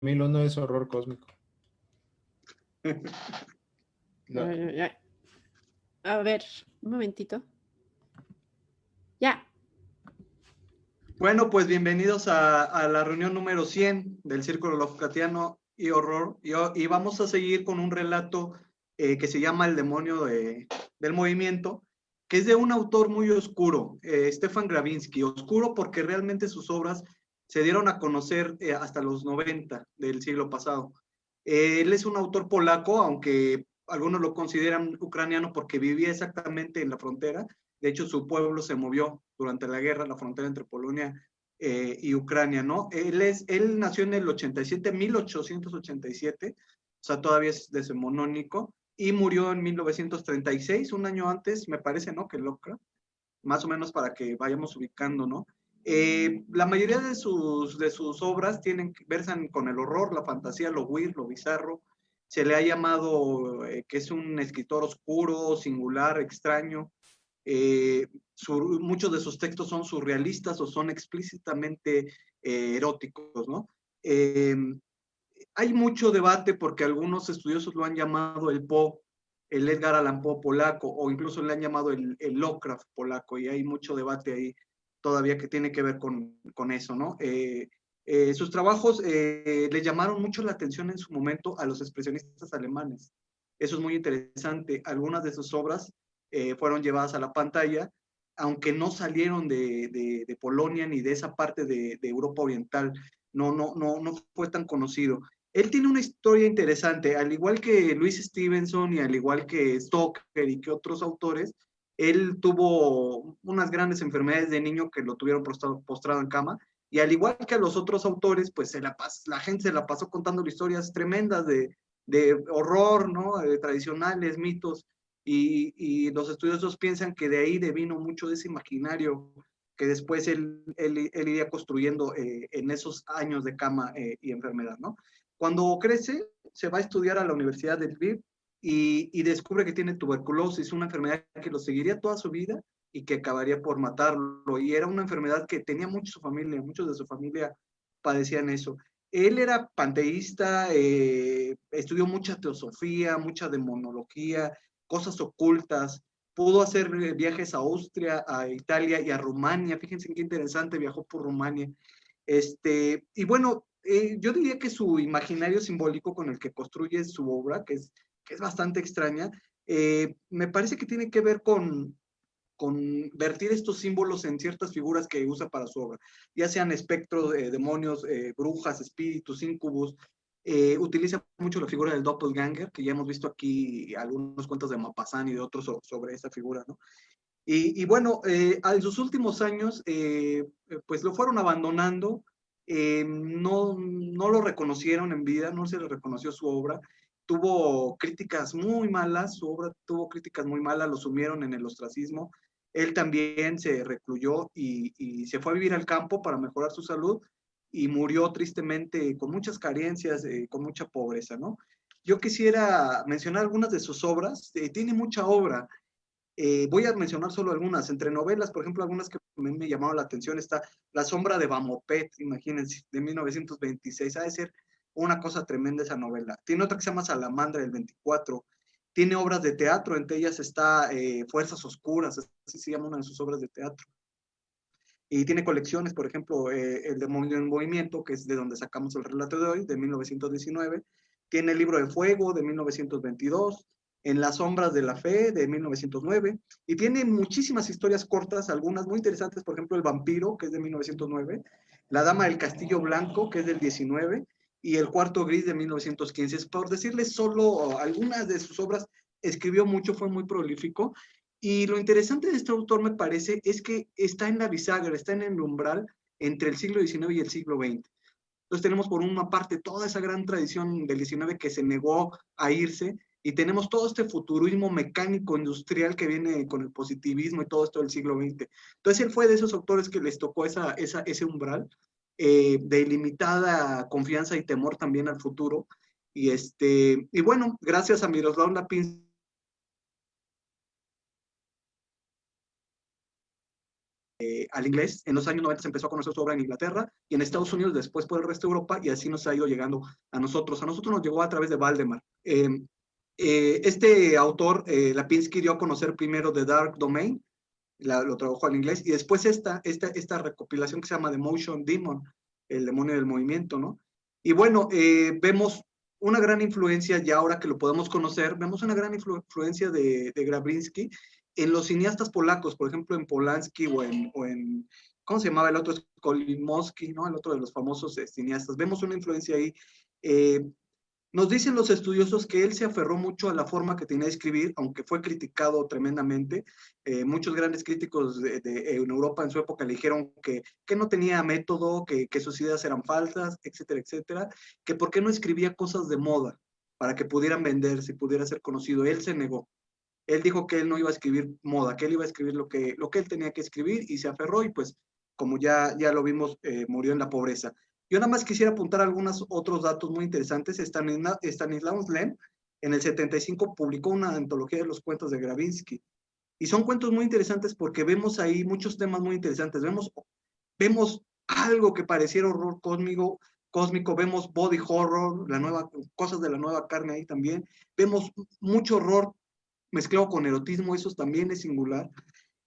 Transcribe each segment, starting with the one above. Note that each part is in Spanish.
2001 es horror cósmico. No. A ver, un momentito. Ya. Bueno, pues bienvenidos a la reunión número 100 del Círculo Lovecraftiano y Horror. Y vamos a seguir con un relato que se llama El demonio del movimiento, que es de un autor muy oscuro, Stefan Gravinsky. Oscuro porque realmente sus obras se dieron a conocer hasta los 90 del siglo pasado. Él es un autor polaco, aunque algunos lo consideran ucraniano porque vivía exactamente en la frontera. De hecho, su pueblo se movió durante la guerra, la frontera entre Polonia y Ucrania, ¿no? Él nació en el 87, 1887, o sea, todavía es decimonónico, y murió en 1936, un año antes, me parece, ¿no? Que Lovecraft, más o menos para que vayamos ubicando, ¿no? La mayoría de sus obras versan con el horror, la fantasía, lo weird, lo bizarro. Se le ha llamado que es un escritor oscuro, singular, extraño. Muchos de sus textos son surrealistas o son explícitamente eróticos, ¿no? Hay mucho debate porque algunos estudiosos lo han llamado el Poe, el Edgar Allan Poe polaco, o incluso le han llamado el Lovecraft polaco, y hay mucho debate ahí todavía que tiene que ver con eso, ¿no? Sus trabajos le llamaron mucho la atención en su momento a los expresionistas alemanes. Eso es muy interesante. Algunas de sus obras fueron llevadas a la pantalla, aunque no salieron de Polonia ni de esa parte de Europa Oriental. No fue tan conocido. Él tiene una historia interesante, al igual que Louise Stevenson y al igual que Stoker y que otros autores. Él tuvo unas grandes enfermedades de niño que lo tuvieron postrado en cama, y al igual que a los otros autores, pues la gente se la pasó contando historias tremendas de horror, ¿no? Tradicionales, mitos, y los estudiosos piensan que de ahí devino mucho de ese imaginario que después él iría construyendo en esos años de cama y enfermedad, ¿no? Cuando crece, se va a estudiar a la Universidad de Lviv y descubre que tiene tuberculosis, una enfermedad que lo seguiría toda su vida y que acabaría por matarlo. Y era una enfermedad que tenía muchos de su familia padecían eso. Él era panteísta, estudió mucha teosofía, mucha demonología, cosas ocultas, pudo hacer viajes a Austria, a Italia y a Rumania. Fíjense qué interesante, viajó por Rumania. Y bueno, yo diría que su imaginario simbólico con el que construye su obra, que es bastante extraña, me parece que tiene que ver con vertir estos símbolos en ciertas figuras que usa para su obra, ya sean espectros, demonios, brujas, espíritus, incubus. Utiliza mucho la figura del doppelganger, que ya hemos visto aquí algunos cuentos de Maupassant y de otros sobre esta figura, ¿no? Y bueno, en sus últimos años, pues lo fueron abandonando, no lo reconocieron en vida, no se le reconoció su obra, tuvo críticas muy malas, su obra tuvo críticas muy malas, lo sumieron en el ostracismo. Él también se recluyó y se fue a vivir al campo para mejorar su salud, y murió tristemente con muchas carencias, con mucha pobreza, ¿no? Yo quisiera mencionar algunas de sus obras. Tiene mucha obra. Voy a mencionar solo algunas. Entre novelas, por ejemplo, algunas que me llamaron la atención, está La sombra de Bamopet, imagínense, de 1926. Ha de ser una cosa tremenda esa novela. Tiene otra que se llama Salamandra del 24. Tiene obras de teatro, entre ellas está Fuerzas Oscuras, así se llama una de sus obras de teatro. Y tiene colecciones, por ejemplo, El demonio en movimiento, que es de donde sacamos el relato de hoy, de 1919. Tiene El libro de fuego, de 1922. En las sombras de la fe, de 1909. Y tiene muchísimas historias cortas, algunas muy interesantes, por ejemplo, El vampiro, que es de 1909. La dama del castillo blanco, que es del 19. Y El cuarto gris, de 1915. Es por decirles solo algunas de sus obras. Escribió mucho, fue muy prolífico. Y lo interesante de este autor, me parece, es que está en la bisagra, está en el umbral entre el siglo XIX y el siglo XX. Entonces tenemos por una parte toda esa gran tradición del XIX que se negó a irse, y tenemos todo este futurismo mecánico industrial que viene con el positivismo y todo esto del siglo XX. Entonces él fue de esos autores que les tocó ese umbral de ilimitada confianza y temor también al futuro. Y bueno, gracias a Miroslav Lapin al inglés. En los años 90 se empezó a conocer su obra en Inglaterra y en Estados Unidos, después por el resto de Europa, y así nos ha ido llegando a nosotros. A nosotros nos llegó a través de Valdemar. Este autor, Lapinski, dio a conocer primero The Dark Domain, lo tradujo al inglés, y después esta recopilación que se llama The Motion Demon, el demonio del movimiento, ¿no? Y bueno, vemos una gran influencia, ya ahora que lo podemos conocer, vemos una gran influencia de Gravinsky en los cineastas polacos, por ejemplo, en Polanski o en ¿cómo se llamaba el otro? Skolimowski, ¿no? El otro de los famosos cineastas. Vemos una influencia ahí. Nos dicen los estudiosos que él se aferró mucho a la forma que tenía de escribir, aunque fue criticado tremendamente. Muchos grandes críticos en Europa en su época le dijeron que no tenía método, que sus ideas eran falsas, etcétera, etcétera, que por qué no escribía cosas de moda para que pudieran venderse, pudiera ser conocido. Él se negó. Él dijo que él no iba a escribir moda, que él iba a escribir lo que él tenía que escribir y se aferró y pues, como ya lo vimos, murió en la pobreza. Yo nada más quisiera apuntar algunos otros datos muy interesantes. Stanislaw Lem en el 75 publicó una antología de los cuentos de Gravinsky. Y son cuentos muy interesantes porque vemos ahí muchos temas muy interesantes. Vemos algo que pareciera horror cósmico, vemos body horror, cosas de la nueva carne ahí también. Vemos mucho horror mezclado con erotismo, eso también es singular.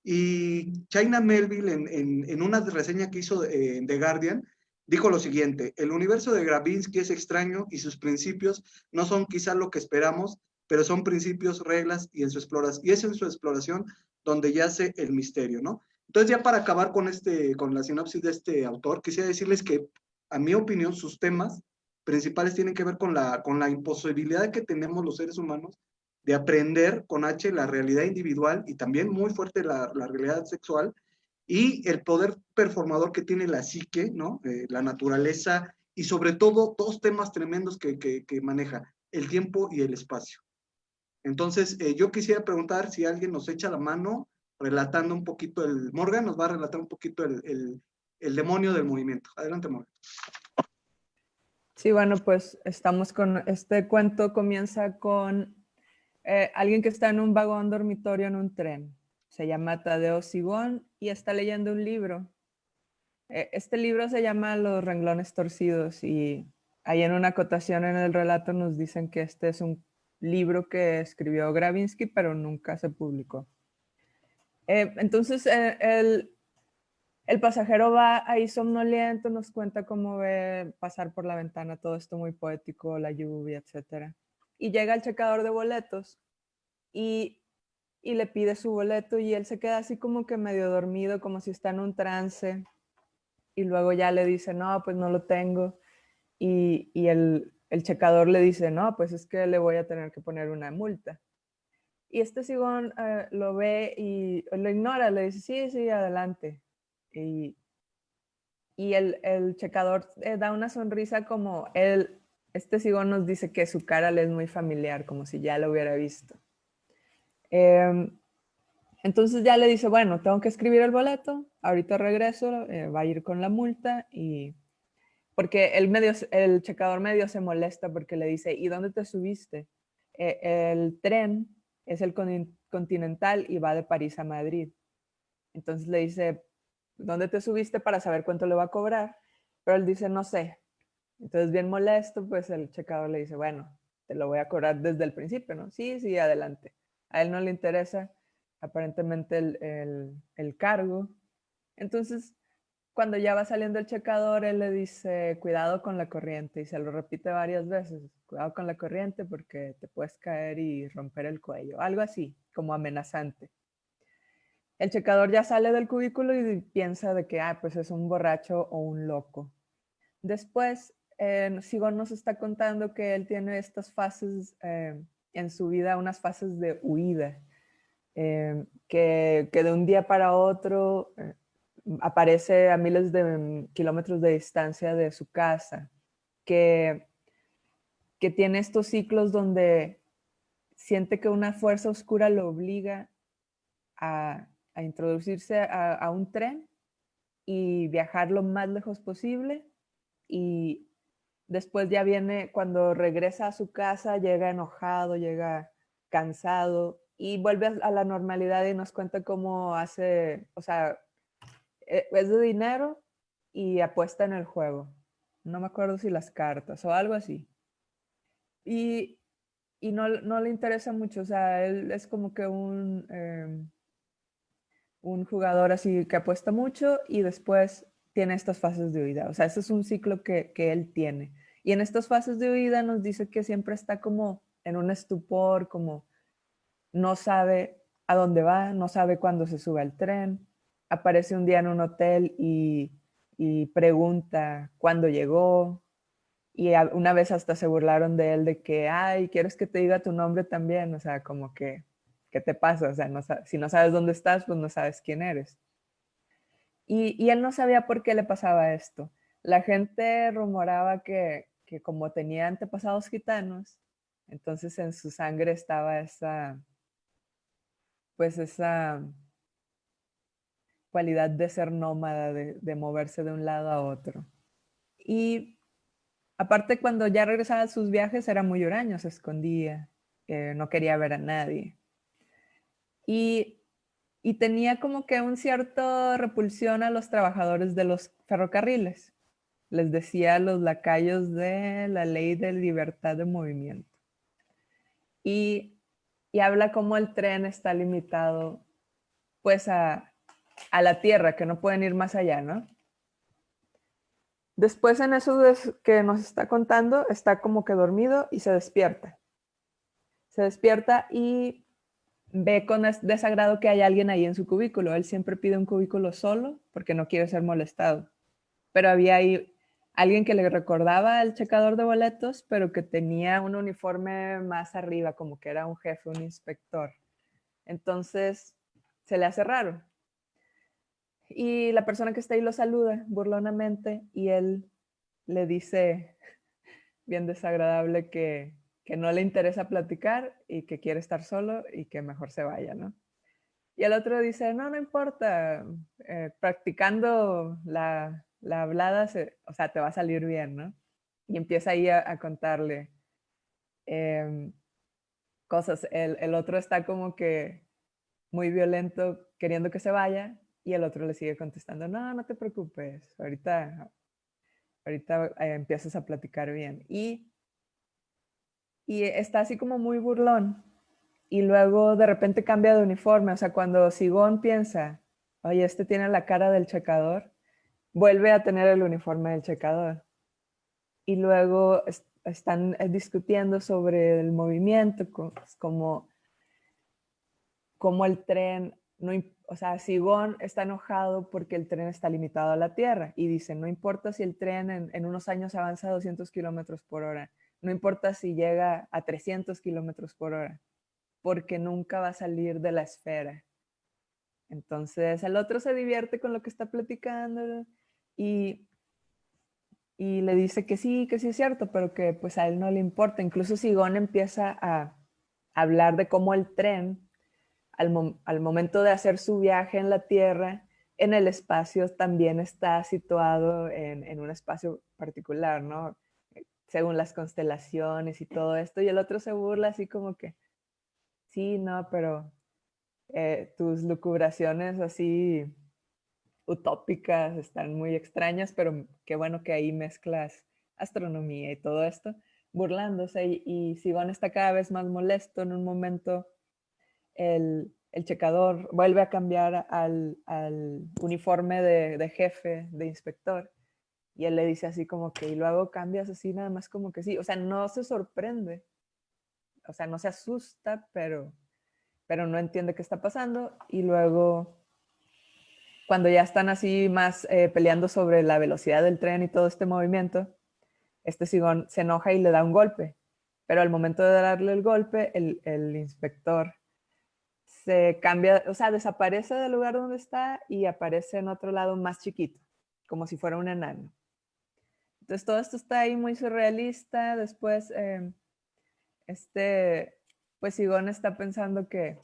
Y China Melville, en una reseña que hizo en The Guardian, dijo lo siguiente: el universo de Gravinsky es extraño y sus principios no son quizá lo que esperamos, pero son principios, reglas, y es en su exploración donde yace el misterio, ¿no? Entonces, ya para acabar con la sinopsis de este autor, quisiera decirles que, a mi opinión, sus temas principales tienen que ver con la imposibilidad que tenemos los seres humanos de aprender con H la realidad individual y también muy fuerte la realidad sexual, y el poder performador que tiene la psique, ¿no? La naturaleza, y sobre todo dos temas tremendos que maneja: el tiempo y el espacio. Entonces, yo quisiera preguntar si alguien nos echa la mano relatando un poquito Morgan nos va a relatar un poquito el demonio del movimiento. Adelante, Morgan. Sí, bueno, pues estamos con este cuento. Comienza con alguien que está en un vagón dormitorio en un tren. Se llama Tadeo Sigón y está leyendo un libro. Este libro se llama Los renglones torcidos, y ahí en una acotación en el relato nos dicen que este es un libro que escribió Gravinsky, pero nunca se publicó. Entonces el pasajero va ahí somnoliento, nos cuenta cómo ve pasar por la ventana todo esto muy poético, la lluvia, etc. Y llega el checador de boletos y le pide su boleto, y él se queda así como que medio dormido, como si está en un trance, y luego ya le dice, no, pues no lo tengo, y el checador le dice, no, pues es que le voy a tener que poner una multa. Y este Sigón lo ve y lo ignora, le dice, sí, sí, adelante. Y el checador da una sonrisa, como este Sigón nos dice que su cara le es muy familiar, como si ya lo hubiera visto. Entonces ya le dice, bueno, tengo que escribir el boleto, ahorita regreso, va a ir con la multa, y porque el checador medio se molesta porque le dice, ¿y dónde te subiste? El tren es el Continental y va de París a Madrid. Entonces le dice, ¿dónde te subiste para saber cuánto le va a cobrar? Pero él dice, no sé. Entonces, bien molesto, pues el checador le dice, bueno, te lo voy a cobrar desde el principio, ¿no? Sí, sí, adelante. A él no le interesa aparentemente el cargo. Entonces, cuando ya va saliendo el checador, él le dice, cuidado con la corriente, y se lo repite varias veces, cuidado con la corriente porque te puedes caer y romper el cuello, algo así, como amenazante. El checador ya sale del cubículo y piensa de que pues es un borracho o un loco. Después, Sigón nos está contando que él tiene estas fases en su vida, unas fases de huida, que de un día para otro aparece a miles de kilómetros de distancia de su casa, que tiene estos ciclos donde siente que una fuerza oscura lo obliga a introducirse a un tren y viajar lo más lejos posible, y después ya viene, cuando regresa a su casa, llega enojado, llega cansado y vuelve a la normalidad, y nos cuenta cómo hace, o sea, Es de dinero y apuesta en el juego. No me acuerdo si las cartas o algo así. Y no le interesa mucho, o sea, él es como que un jugador así que apuesta mucho y después tiene estas fases de huida. O sea, ese es un ciclo que él tiene. Y en estas fases de huida nos dice que siempre está como en un estupor, como no sabe a dónde va, no sabe cuándo se sube al tren. Aparece un día en un hotel y pregunta cuándo llegó. Y una vez hasta se burlaron de él de que, ay, ¿quieres que te diga tu nombre también? O sea, como que, ¿qué te pasa? O sea, si no sabes dónde estás, pues no sabes quién eres. Y él no sabía por qué le pasaba esto. La gente rumoraba que como tenía antepasados gitanos, entonces en su sangre estaba pues esa cualidad de ser nómada, de moverse de un lado a otro. Y aparte, cuando ya regresaba a sus viajes, era muy huraño, se escondía, no quería ver a nadie. Y, y tenía como que un cierto repulsión a los trabajadores de los ferrocarriles. Les decía a los lacayos de la ley de libertad de movimiento. Y, y habla como el tren está limitado pues a la tierra, que no pueden ir más allá, ¿no? Después en eso que nos está contando, está como que dormido y se despierta. Se despierta y ve con desagrado que hay alguien ahí en su cubículo. Él siempre pide un cubículo solo porque no quiere ser molestado. Pero había ahí alguien que le recordaba al checador de boletos, pero que tenía un uniforme más arriba, como que era un jefe, un inspector. Entonces se le hace raro. Y la persona que está ahí lo saluda burlonamente y él le dice, bien desagradable, que no le interesa platicar y que quiere estar solo y que mejor se vaya, ¿no? Y el otro dice, no importa, practicando la hablada, o sea, te va a salir bien, ¿no? Y empieza ahí a contarle cosas. El otro está como que muy violento, queriendo que se vaya, y el otro le sigue contestando, no te preocupes, ahorita empiezas a platicar bien. Y está así como muy burlón. Y luego de repente cambia de uniforme. O sea, cuando Sigón piensa, oye, este tiene la cara del checador, vuelve a tener el uniforme del checador. Y luego están discutiendo sobre el movimiento, como el tren, no, o sea, Sigón está enojado porque el tren está limitado a la Tierra y dice, no importa si el tren en unos años avanza a 200 kilómetros por hora, no importa si llega a 300 kilómetros por hora, porque nunca va a salir de la esfera. Entonces el otro se divierte con lo que está platicando y, y le dice que sí es cierto, pero que pues a él no le importa. Incluso Sigón empieza a hablar de cómo el tren al momento de hacer su viaje en la Tierra, en el espacio también está situado en un espacio particular, ¿no? Según las constelaciones y todo esto. Y el otro se burla así como que, sí, no, pero tus lucubraciones así utópicas están muy extrañas, pero qué bueno que ahí mezclas astronomía y todo esto, burlándose. Y Sigón está cada vez más molesto. En un momento el checador vuelve a cambiar al uniforme de jefe, de inspector, y él le dice así como que, y luego cambias así nada más como que sí, o sea, no se sorprende, o sea, no se asusta, pero no entiende qué está pasando, y luego cuando ya están así más peleando sobre la velocidad del tren y todo este movimiento, este Sigón se enoja y le da un golpe, pero al momento de darle el golpe, el inspector se cambia, o sea, desaparece del lugar donde está y aparece en otro lado más chiquito, como si fuera un enano. Entonces todo esto está ahí muy surrealista. Después, pues Sigón está pensando que,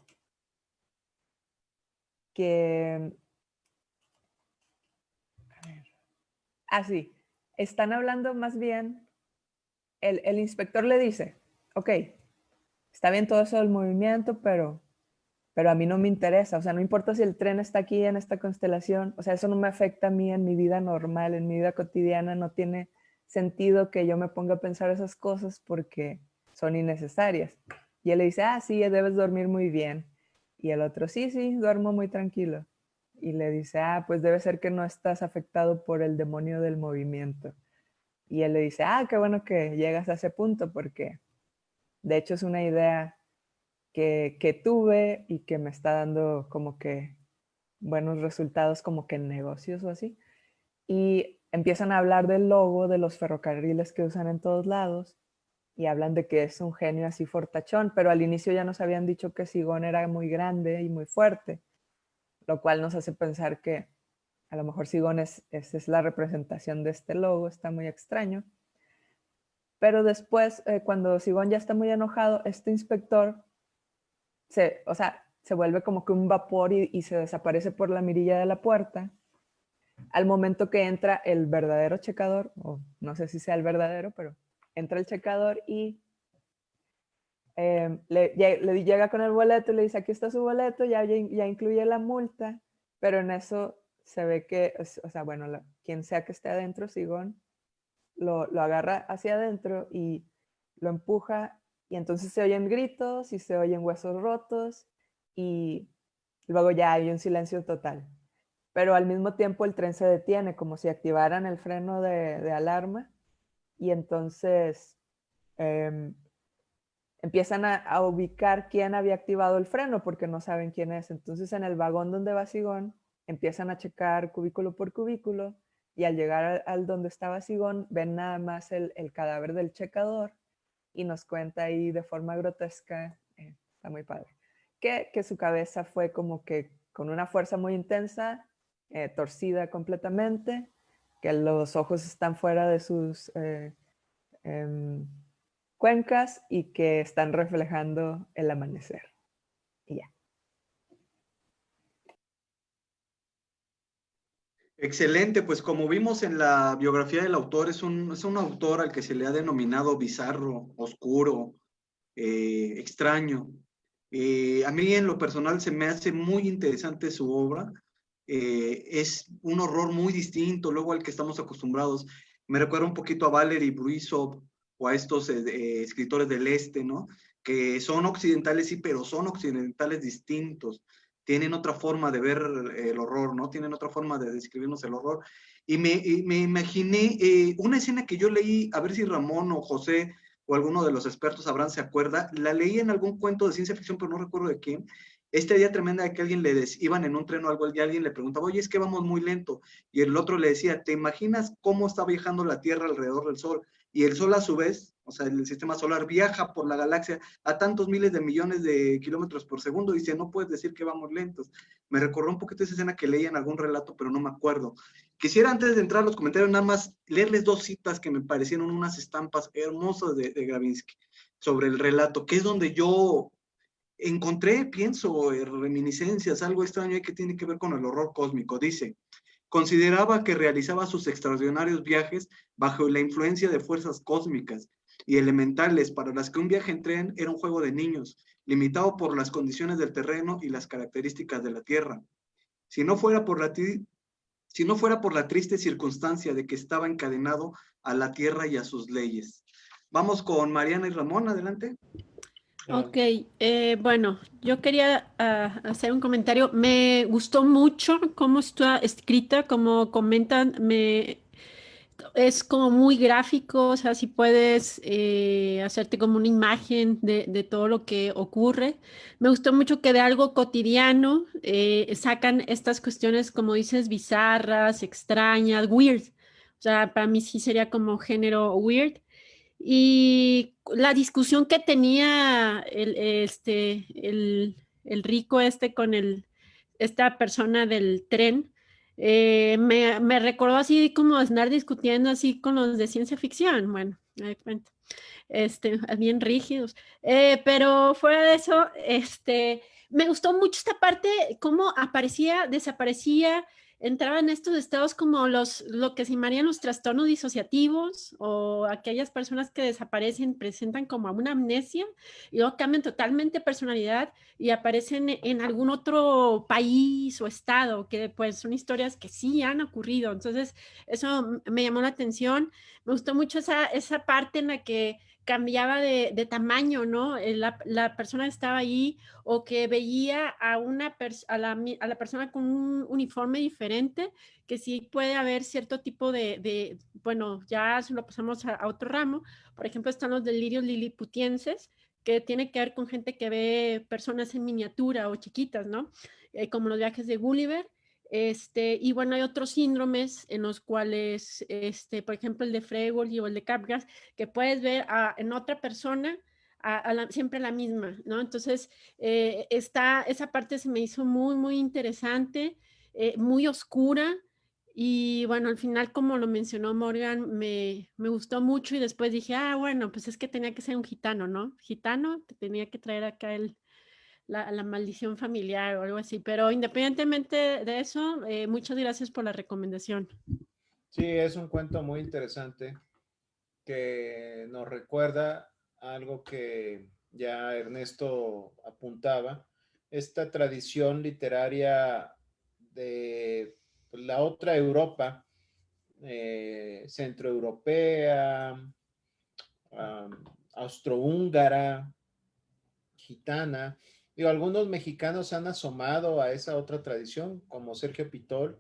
sí, están hablando más bien, el inspector le dice, ok, está bien todo eso del movimiento, pero pero a mí no me interesa, o sea, no importa si el tren está aquí en esta constelación, o sea, eso no me afecta a mí en mi vida normal, en mi vida cotidiana, no tiene sentido que yo me ponga a pensar esas cosas porque son innecesarias. Y él le dice, ah, sí, debes dormir muy bien. Y el otro, sí, sí, duermo muy tranquilo. Y le dice, ah, pues debe ser que no estás afectado por el demonio del movimiento. Y él le dice, ah, qué bueno que llegas a ese punto porque de hecho es una idea que tuve y que me está dando como que buenos resultados como que en negocios o así. Y empiezan a hablar del logo de los ferrocarriles que usan en todos lados y hablan de que es un genio así fortachón, pero al inicio ya nos habían dicho que Sigón era muy grande y muy fuerte, lo cual nos hace pensar que a lo mejor Sigón es la representación de este logo, está muy extraño. Pero después, cuando Sigón ya está muy enojado, este inspector o sea, se vuelve como que un vapor y se desaparece por la mirilla de la puerta. Al momento que entra el verdadero checador, o no sé si sea el verdadero, pero entra el checador y le llega con el boleto y le dice, aquí está su boleto, ya incluye la multa, pero en eso se ve que, o sea, bueno, quien sea que esté adentro, Sigón, lo agarra hacia adentro y lo empuja y entonces se oyen gritos y se oyen huesos rotos y luego ya hay un silencio total. Pero al mismo tiempo el tren se detiene, como si activaran el freno de alarma y entonces empiezan a ubicar quién había activado el freno porque no saben quién es. Entonces en el vagón donde va Sigón empiezan a checar cubículo por cubículo y al llegar al donde estaba Sigón ven nada más el cadáver del checador y nos cuenta ahí de forma grotesca, está muy padre, que su cabeza fue como que con una fuerza muy intensa, torcida completamente, que los ojos están fuera de sus cuencas y que están reflejando el amanecer. Y ya. Excelente, pues como vimos en la biografía del autor, es un autor al que se le ha denominado bizarro, oscuro, extraño. A mí en lo personal se me hace muy interesante su obra. Es un horror muy distinto luego al que estamos acostumbrados. Me recuerda un poquito a Valery Brusov o a estos escritores del este, ¿no? Que son occidentales, sí, pero son occidentales distintos. Tienen otra forma de ver el horror, ¿no? Tienen otra forma de describirnos el horror. Y me imaginé una escena que yo leí, a ver si Ramón o José o alguno de los expertos sabrán, se acuerda, la leí en algún cuento de ciencia ficción, pero no recuerdo de quién. Esta idea tremenda de que alguien iban en un tren o algo y alguien le preguntaba, oye, es que vamos muy lento. Y el otro le decía, ¿te imaginas cómo está viajando la Tierra alrededor del Sol? Y el Sol a su vez, o sea, el sistema solar viaja por la galaxia a tantos miles de millones de kilómetros por segundo. Y dice, no puedes decir que vamos lentos. Me recordó un poquito esa escena que leí en algún relato, pero no me acuerdo. Quisiera antes de entrar a los comentarios nada más leerles dos citas que me parecieron unas estampas hermosas de Gravinsky sobre el relato, que es donde yo encontré, pienso, reminiscencias, algo extraño que tiene que ver con el horror cósmico. Dice, consideraba que realizaba sus extraordinarios viajes bajo la influencia de fuerzas cósmicas y elementales para las que un viaje en tren era un juego de niños, limitado por las condiciones del terreno y las características de la Tierra. Si no fuera por la triste circunstancia de que estaba encadenado a la Tierra y a sus leyes. Vamos con Mariana y Ramón, adelante. Ok, bueno, yo quería hacer un comentario. Me gustó mucho cómo está escrita, como comentan, es como muy gráfico, o sea, si puedes hacerte como una imagen de todo lo que ocurre. Me gustó mucho que de algo cotidiano sacan estas cuestiones, como dices, bizarras, extrañas, weird. O sea, para mí sí sería como género weird. Y la discusión que tenía el rico este con esta persona del tren, me recordó así como andar discutiendo así con los de ciencia ficción. Bueno, me doy cuenta. Bien rígidos. Pero fuera de eso, me gustó mucho esta parte, cómo aparecía, desaparecía, entraba en estos estados como lo que se llamarían los trastornos disociativos o aquellas personas que desaparecen, presentan como una amnesia y luego cambian totalmente personalidad y aparecen en algún otro país o estado, que pues son historias que sí han ocurrido. Entonces, eso me llamó la atención. Me gustó mucho esa parte en la que cambiaba de tamaño, ¿no? La persona que estaba ahí o que veía a la persona con un uniforme diferente, que sí puede haber cierto tipo bueno, ya se lo pasamos a otro ramo. Por ejemplo, están los delirios liliputienses, que tiene que ver con gente que ve personas en miniatura o chiquitas, ¿no? Como los viajes de Gulliver. Y bueno, hay otros síndromes en los cuales, por ejemplo, el de Fregoli o el de Capgras, que puedes ver en otra persona siempre la misma, ¿no? Entonces, esa parte se me hizo muy, muy interesante, muy oscura, y bueno, al final, como lo mencionó Morgan, me gustó mucho y después dije, bueno, pues es que tenía que ser un gitano, ¿no? Gitano, te tenía que traer acá la maldición familiar o algo así, pero independientemente de eso, muchas gracias por la recomendación. Sí, es un cuento muy interesante que nos recuerda algo que ya Ernesto apuntaba, esta tradición literaria de la otra Europa, centroeuropea, austrohúngara, gitana. Digo, algunos mexicanos han asomado a esa otra tradición, como Sergio Pitol,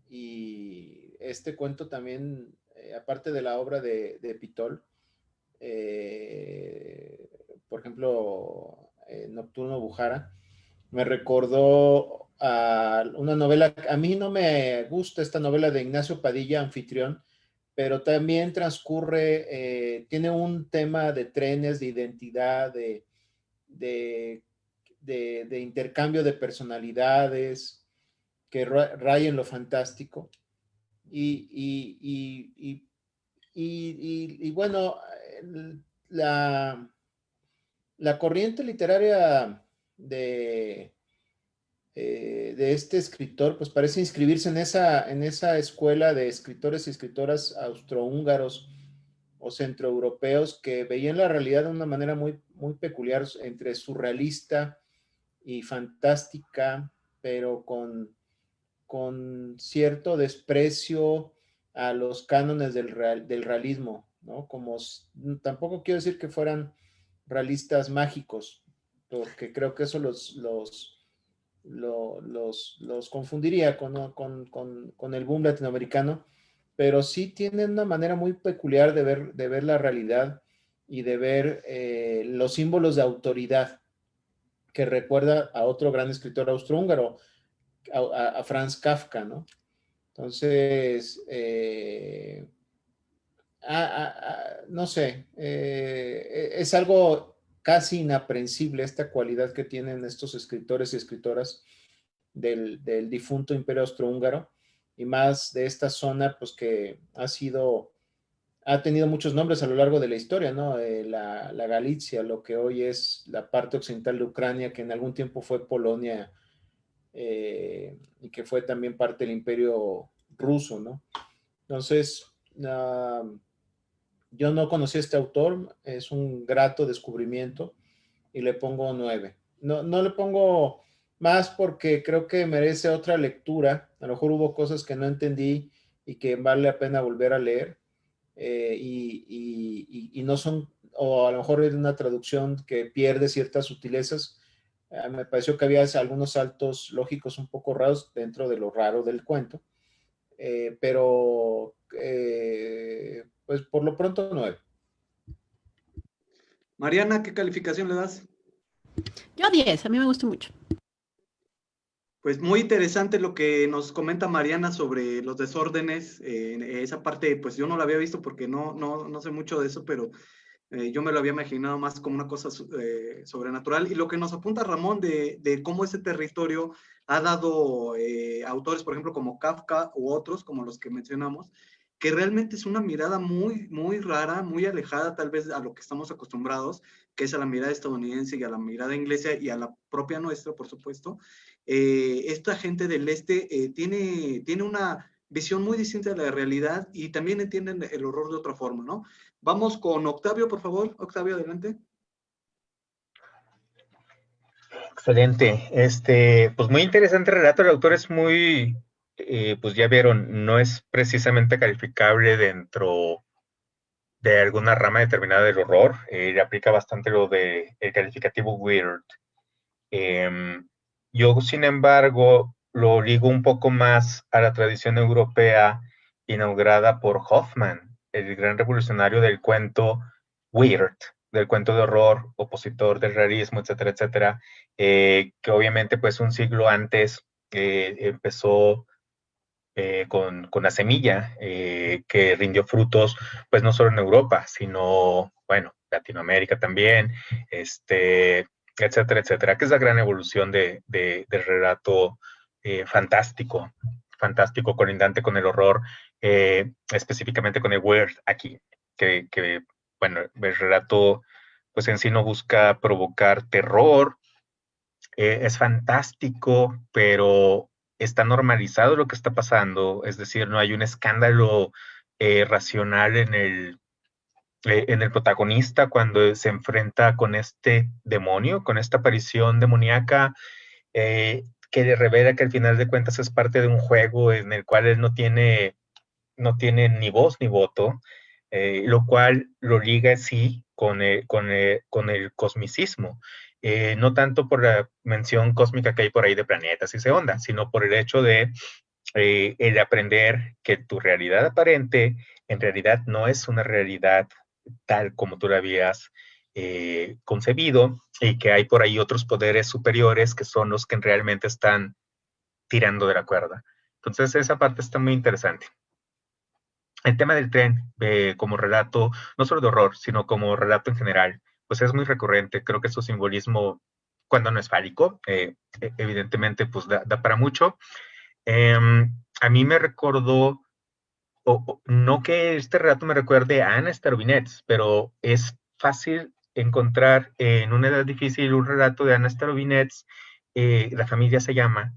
y este cuento también, aparte de la obra de Pitol, por ejemplo, Nocturno Bujara, me recordó a una novela, a mí no me gusta esta novela de Ignacio Padilla, Anfitrión, pero también transcurre, tiene un tema de trenes, de identidad, de intercambio de personalidades, que raya en lo fantástico. Y bueno, la corriente literaria de este escritor, pues parece inscribirse en esa escuela de escritores y escritoras austrohúngaros o centroeuropeos que veían la realidad de una manera muy, muy peculiar, entre surrealista y fantástica, pero con cierto desprecio a los cánones del realismo, ¿no? Como tampoco quiero decir que fueran realistas mágicos, porque creo que eso los confundiría con el boom latinoamericano, pero sí tienen una manera muy peculiar de ver la realidad y de ver los símbolos de autoridad, que recuerda a otro gran escritor austrohúngaro, a Franz Kafka, ¿no? Entonces, no sé, es algo casi inaprensible esta cualidad que tienen estos escritores y escritoras del difunto Imperio Austrohúngaro, y más de esta zona, pues que ha tenido muchos nombres a lo largo de la historia, ¿no? La Galicia, lo que hoy es la parte occidental de Ucrania, que en algún tiempo fue Polonia, y que fue también parte del Imperio ruso, ¿no? Entonces, yo no conocí a este autor, es un grato descubrimiento y le pongo 9. No le pongo más porque creo que merece otra lectura. A lo mejor hubo cosas que no entendí y que vale la pena volver a leer, y no son, o a lo mejor es una traducción que pierde ciertas sutilezas. Me pareció que había algunos saltos lógicos un poco raros dentro de lo raro del cuento, pero pues por lo pronto 9. Mariana, ¿qué calificación le das? Yo 10, a mí me gustó mucho. Pues muy interesante lo que nos comenta Mariana sobre los desórdenes. Esa parte, pues yo no la había visto porque no sé mucho de eso, pero yo me lo había imaginado más como una cosa sobrenatural. Y lo que nos apunta Ramón de cómo ese territorio ha dado autores, por ejemplo, como Kafka u otros, como los que mencionamos, que realmente es una mirada muy, muy rara, muy alejada tal vez a lo que estamos acostumbrados, que es a la mirada estadounidense y a la mirada inglesa y a la propia nuestra, por supuesto. esta gente del este tiene una visión muy distinta de la realidad y también entienden el horror de otra forma, ¿no? Vamos con Octavio, por favor. Octavio, adelante. Excelente. Pues muy interesante relato. El autor es muy, pues ya vieron, no es precisamente calificable dentro de alguna rama determinada del horror. Le aplica bastante lo de el calificativo weird. Yo, sin embargo, lo ligo un poco más a la tradición europea inaugurada por Hoffman, el gran revolucionario del cuento weird, del cuento de horror, opositor del realismo, etcétera, etcétera, que obviamente pues un siglo antes empezó con la semilla que rindió frutos, pues no solo en Europa, sino, bueno, Latinoamérica también, etcétera, etcétera, que es la gran evolución del relato fantástico, colindante con el horror, específicamente con el weird aquí, que, bueno, el relato pues en sí no busca provocar terror, es fantástico, pero está normalizado lo que está pasando, es decir, no hay un escándalo racional en el protagonista cuando se enfrenta con este demonio, con esta aparición demoníaca, que le revela que al final de cuentas es parte de un juego en el cual él no tiene ni voz ni voto, lo cual lo liga sí con el cosmicismo. No tanto por la mención cósmica que hay por ahí de planetas y ese onda, sino por el hecho de el aprender que tu realidad aparente en realidad no es una realidad tal como tú la habías concebido, y que hay por ahí otros poderes superiores que son los que realmente están tirando de la cuerda. Entonces esa parte está muy interesante. El tema del tren como relato, no solo de horror, sino como relato en general, pues es muy recurrente. Creo que su simbolismo, cuando no es fálico, evidentemente pues da para mucho. A mí me recordó, no que este relato me recuerde a Ana Starobinets, pero es fácil encontrar en Una edad difícil un relato de Ana Starobinets, La familia se llama,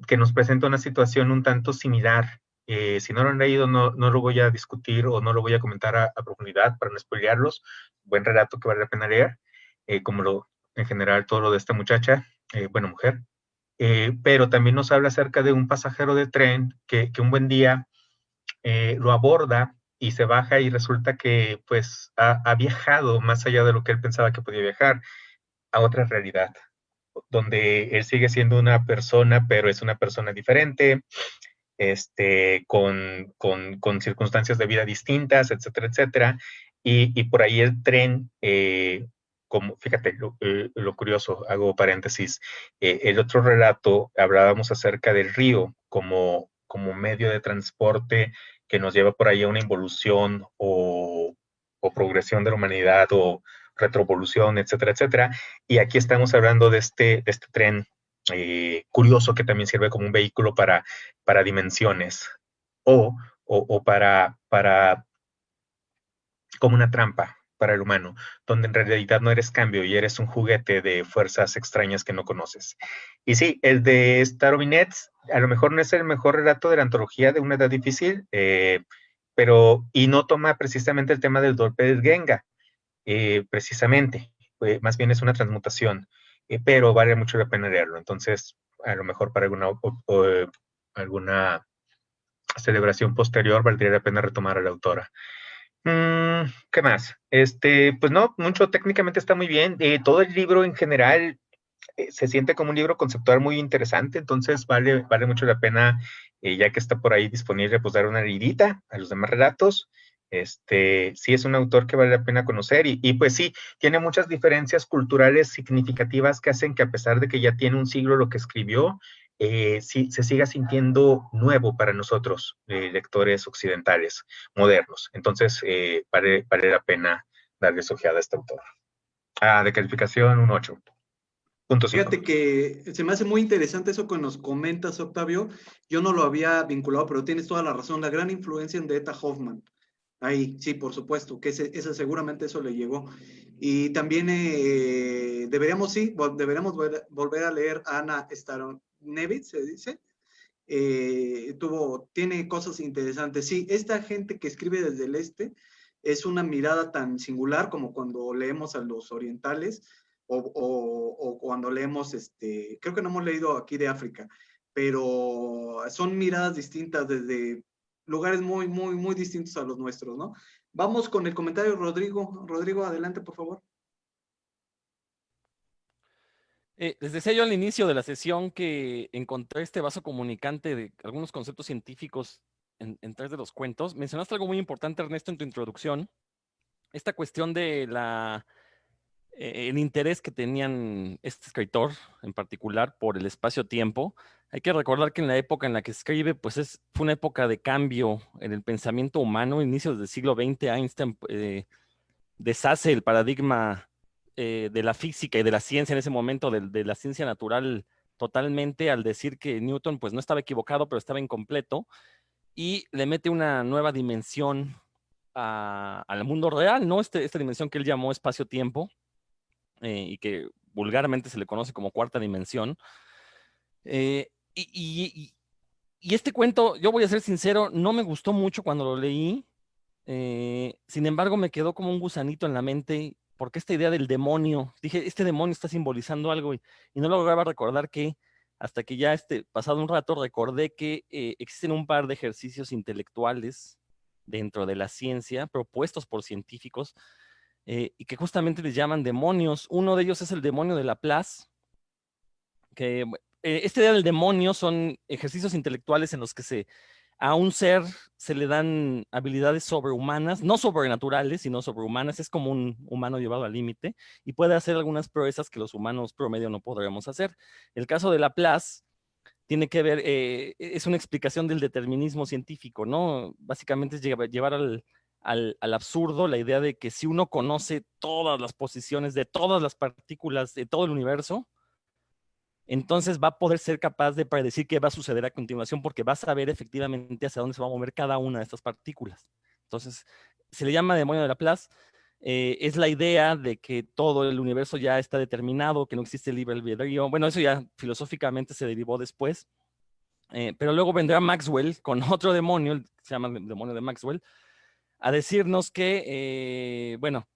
que nos presenta una situación un tanto similar. Si no lo han leído, no lo voy a discutir o no lo voy a comentar a profundidad para no spoilearlos. Buen relato que vale la pena leer, en general todo lo de esta muchacha, buena mujer. Pero también nos habla acerca de un pasajero de tren que un buen día lo aborda y se baja y resulta que pues ha viajado más allá de lo que él pensaba que podía viajar, a otra realidad, donde él sigue siendo una persona, pero es una persona diferente, con circunstancias de vida distintas, etcétera, etcétera. Y por ahí el tren, como, fíjate, lo curioso, hago paréntesis, el otro relato, hablábamos acerca del río como medio de transporte que nos lleva por ahí a una involución o progresión de la humanidad o retrovolución, etcétera, etcétera. Y aquí estamos hablando de este tren curioso que también sirve como un vehículo para dimensiones o para como una trampa para el humano, donde en realidad no eres cambio y eres un juguete de fuerzas extrañas que no conoces. Y sí, el de Starobinets a lo mejor no es el mejor relato de la antología de Una edad difícil, y no toma precisamente el tema del doppelganger, precisamente, más bien es una transmutación, pero vale mucho la pena leerlo. Entonces, a lo mejor para alguna celebración posterior valdría la pena retomar a la autora. ¿Qué más? Pues no, mucho, técnicamente está muy bien. Todo el libro en general se siente como un libro conceptual muy interesante, entonces vale mucho la pena, ya que está por ahí disponible, pues dar una leidita a los demás relatos. Sí es un autor que vale la pena conocer y pues sí, tiene muchas diferencias culturales significativas que hacen que a pesar de que ya tiene un siglo lo que escribió, sí se siga sintiendo nuevo para nosotros, lectores occidentales, modernos. Entonces, vale la pena darle su ojeada a este autor. De calificación, un 8. Fíjate que se me hace muy interesante eso que nos comentas, Octavio. Yo no lo había vinculado, pero tienes toda la razón. La gran influencia de Eta Hoffman. Ahí, sí, por supuesto, que ese seguramente eso le llegó. Y también deberíamos volver a leer a Ana Nevitt, se dice, tiene cosas interesantes. Sí, esta gente que escribe desde el este es una mirada tan singular como cuando leemos a los orientales o cuando leemos, creo que no hemos leído aquí de África, pero son miradas distintas desde lugares muy, muy, muy distintos a los nuestros, ¿no? Vamos con el comentario de Rodrigo. Rodrigo, adelante, por favor. Les decía yo al inicio de la sesión que encontré este vaso comunicante de algunos conceptos científicos en tres de los cuentos. Mencionaste algo muy importante, Ernesto, en tu introducción. Esta cuestión de el interés que tenían este escritor en particular por el espacio-tiempo. Hay que recordar que en la época en la que escribe, pues fue una época de cambio en el pensamiento humano. Inicios del siglo XX, Einstein deshace el paradigma de la física y de la ciencia en ese momento, de la ciencia natural totalmente, al decir que Newton pues no estaba equivocado, pero estaba incompleto, y le mete una nueva dimensión al mundo real, ¿no? Esta dimensión que él llamó espacio-tiempo, y que vulgarmente se le conoce como cuarta dimensión. Y este cuento, yo voy a ser sincero, no me gustó mucho cuando lo leí. Sin embargo, me quedó como un gusanito en la mente, porque esta idea del demonio, dije, este demonio está simbolizando algo, y no lograba recordar que, hasta que ya pasado un rato, recordé que existen un par de ejercicios intelectuales dentro de la ciencia, propuestos por científicos, y que justamente les llaman demonios. Uno de ellos es el demonio de Laplace, que esta idea del demonio son ejercicios intelectuales en los que a un ser se le dan habilidades sobrehumanas, no sobrenaturales, sino sobrehumanas. Es como un humano llevado al límite y puede hacer algunas proezas que los humanos promedio no podríamos hacer. El caso de Laplace tiene que ver, es una explicación del determinismo científico, ¿no? Básicamente es llevar al absurdo la idea de que si uno conoce todas las posiciones de todas las partículas de todo el universo, entonces va a poder ser capaz de predecir qué va a suceder a continuación, porque va a saber efectivamente hacia dónde se va a mover cada una de estas partículas. Entonces, se le llama demonio de Laplace. Es la idea de que todo el universo ya está determinado, que no existe libre albedrío. Bueno, eso ya filosóficamente se derivó después. Pero luego vendrá Maxwell con otro demonio, se llama el demonio de Maxwell, a decirnos que, bueno,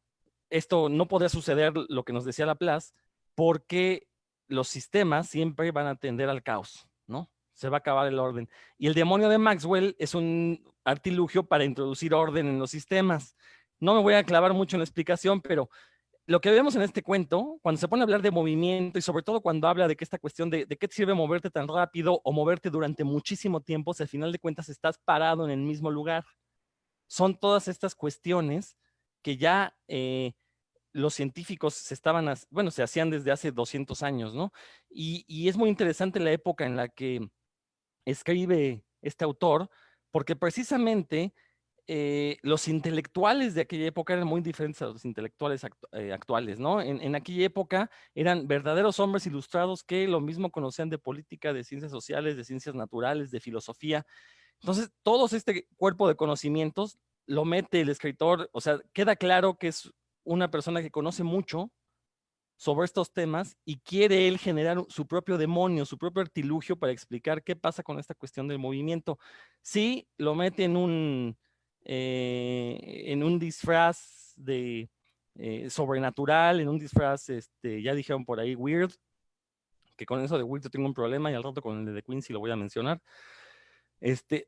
esto no podría suceder, lo que nos decía Laplace, porque los sistemas siempre van a tender al caos, ¿no? Se va a acabar el orden. Y el demonio de Maxwell es un artilugio para introducir orden en los sistemas. No me voy a clavar mucho en la explicación, pero lo que vemos en este cuento, cuando se pone a hablar de movimiento y sobre todo cuando habla de que esta cuestión de qué te sirve moverte tan rápido o moverte durante muchísimo tiempo, si al final de cuentas estás parado en el mismo lugar. Son todas estas cuestiones que ya los científicos se hacían desde hace 200 años, ¿no? Y es muy interesante la época en la que escribe este autor, porque precisamente los intelectuales de aquella época eran muy diferentes a los intelectuales actuales, ¿no? En aquella época eran verdaderos hombres ilustrados que lo mismo conocían de política, de ciencias sociales, de ciencias naturales, de filosofía. Entonces, todo este cuerpo de conocimientos lo mete el escritor, o sea, queda claro que es una persona que conoce mucho sobre estos temas y quiere él generar su propio demonio, su propio artilugio para explicar qué pasa con esta cuestión del movimiento. Sí, lo mete en un disfraz de sobrenatural, en un disfraz, ya dijeron por ahí, weird, que con eso de weird yo tengo un problema, y al rato con el de Quincy lo voy a mencionar.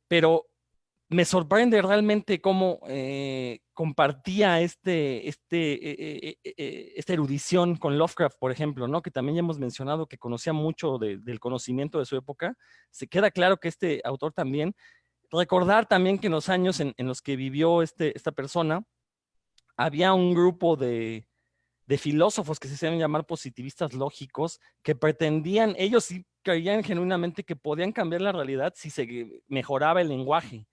Pero me sorprende realmente cómo compartía esta erudición con Lovecraft, por ejemplo, ¿no? Que también ya hemos mencionado que conocía mucho del conocimiento de su época. Se queda claro que este autor también. Recordar también que en los años en los que vivió esta persona, había un grupo de filósofos que se hacían llamar positivistas lógicos, que pretendían, ellos sí creían genuinamente que podían cambiar la realidad si se mejoraba el lenguaje.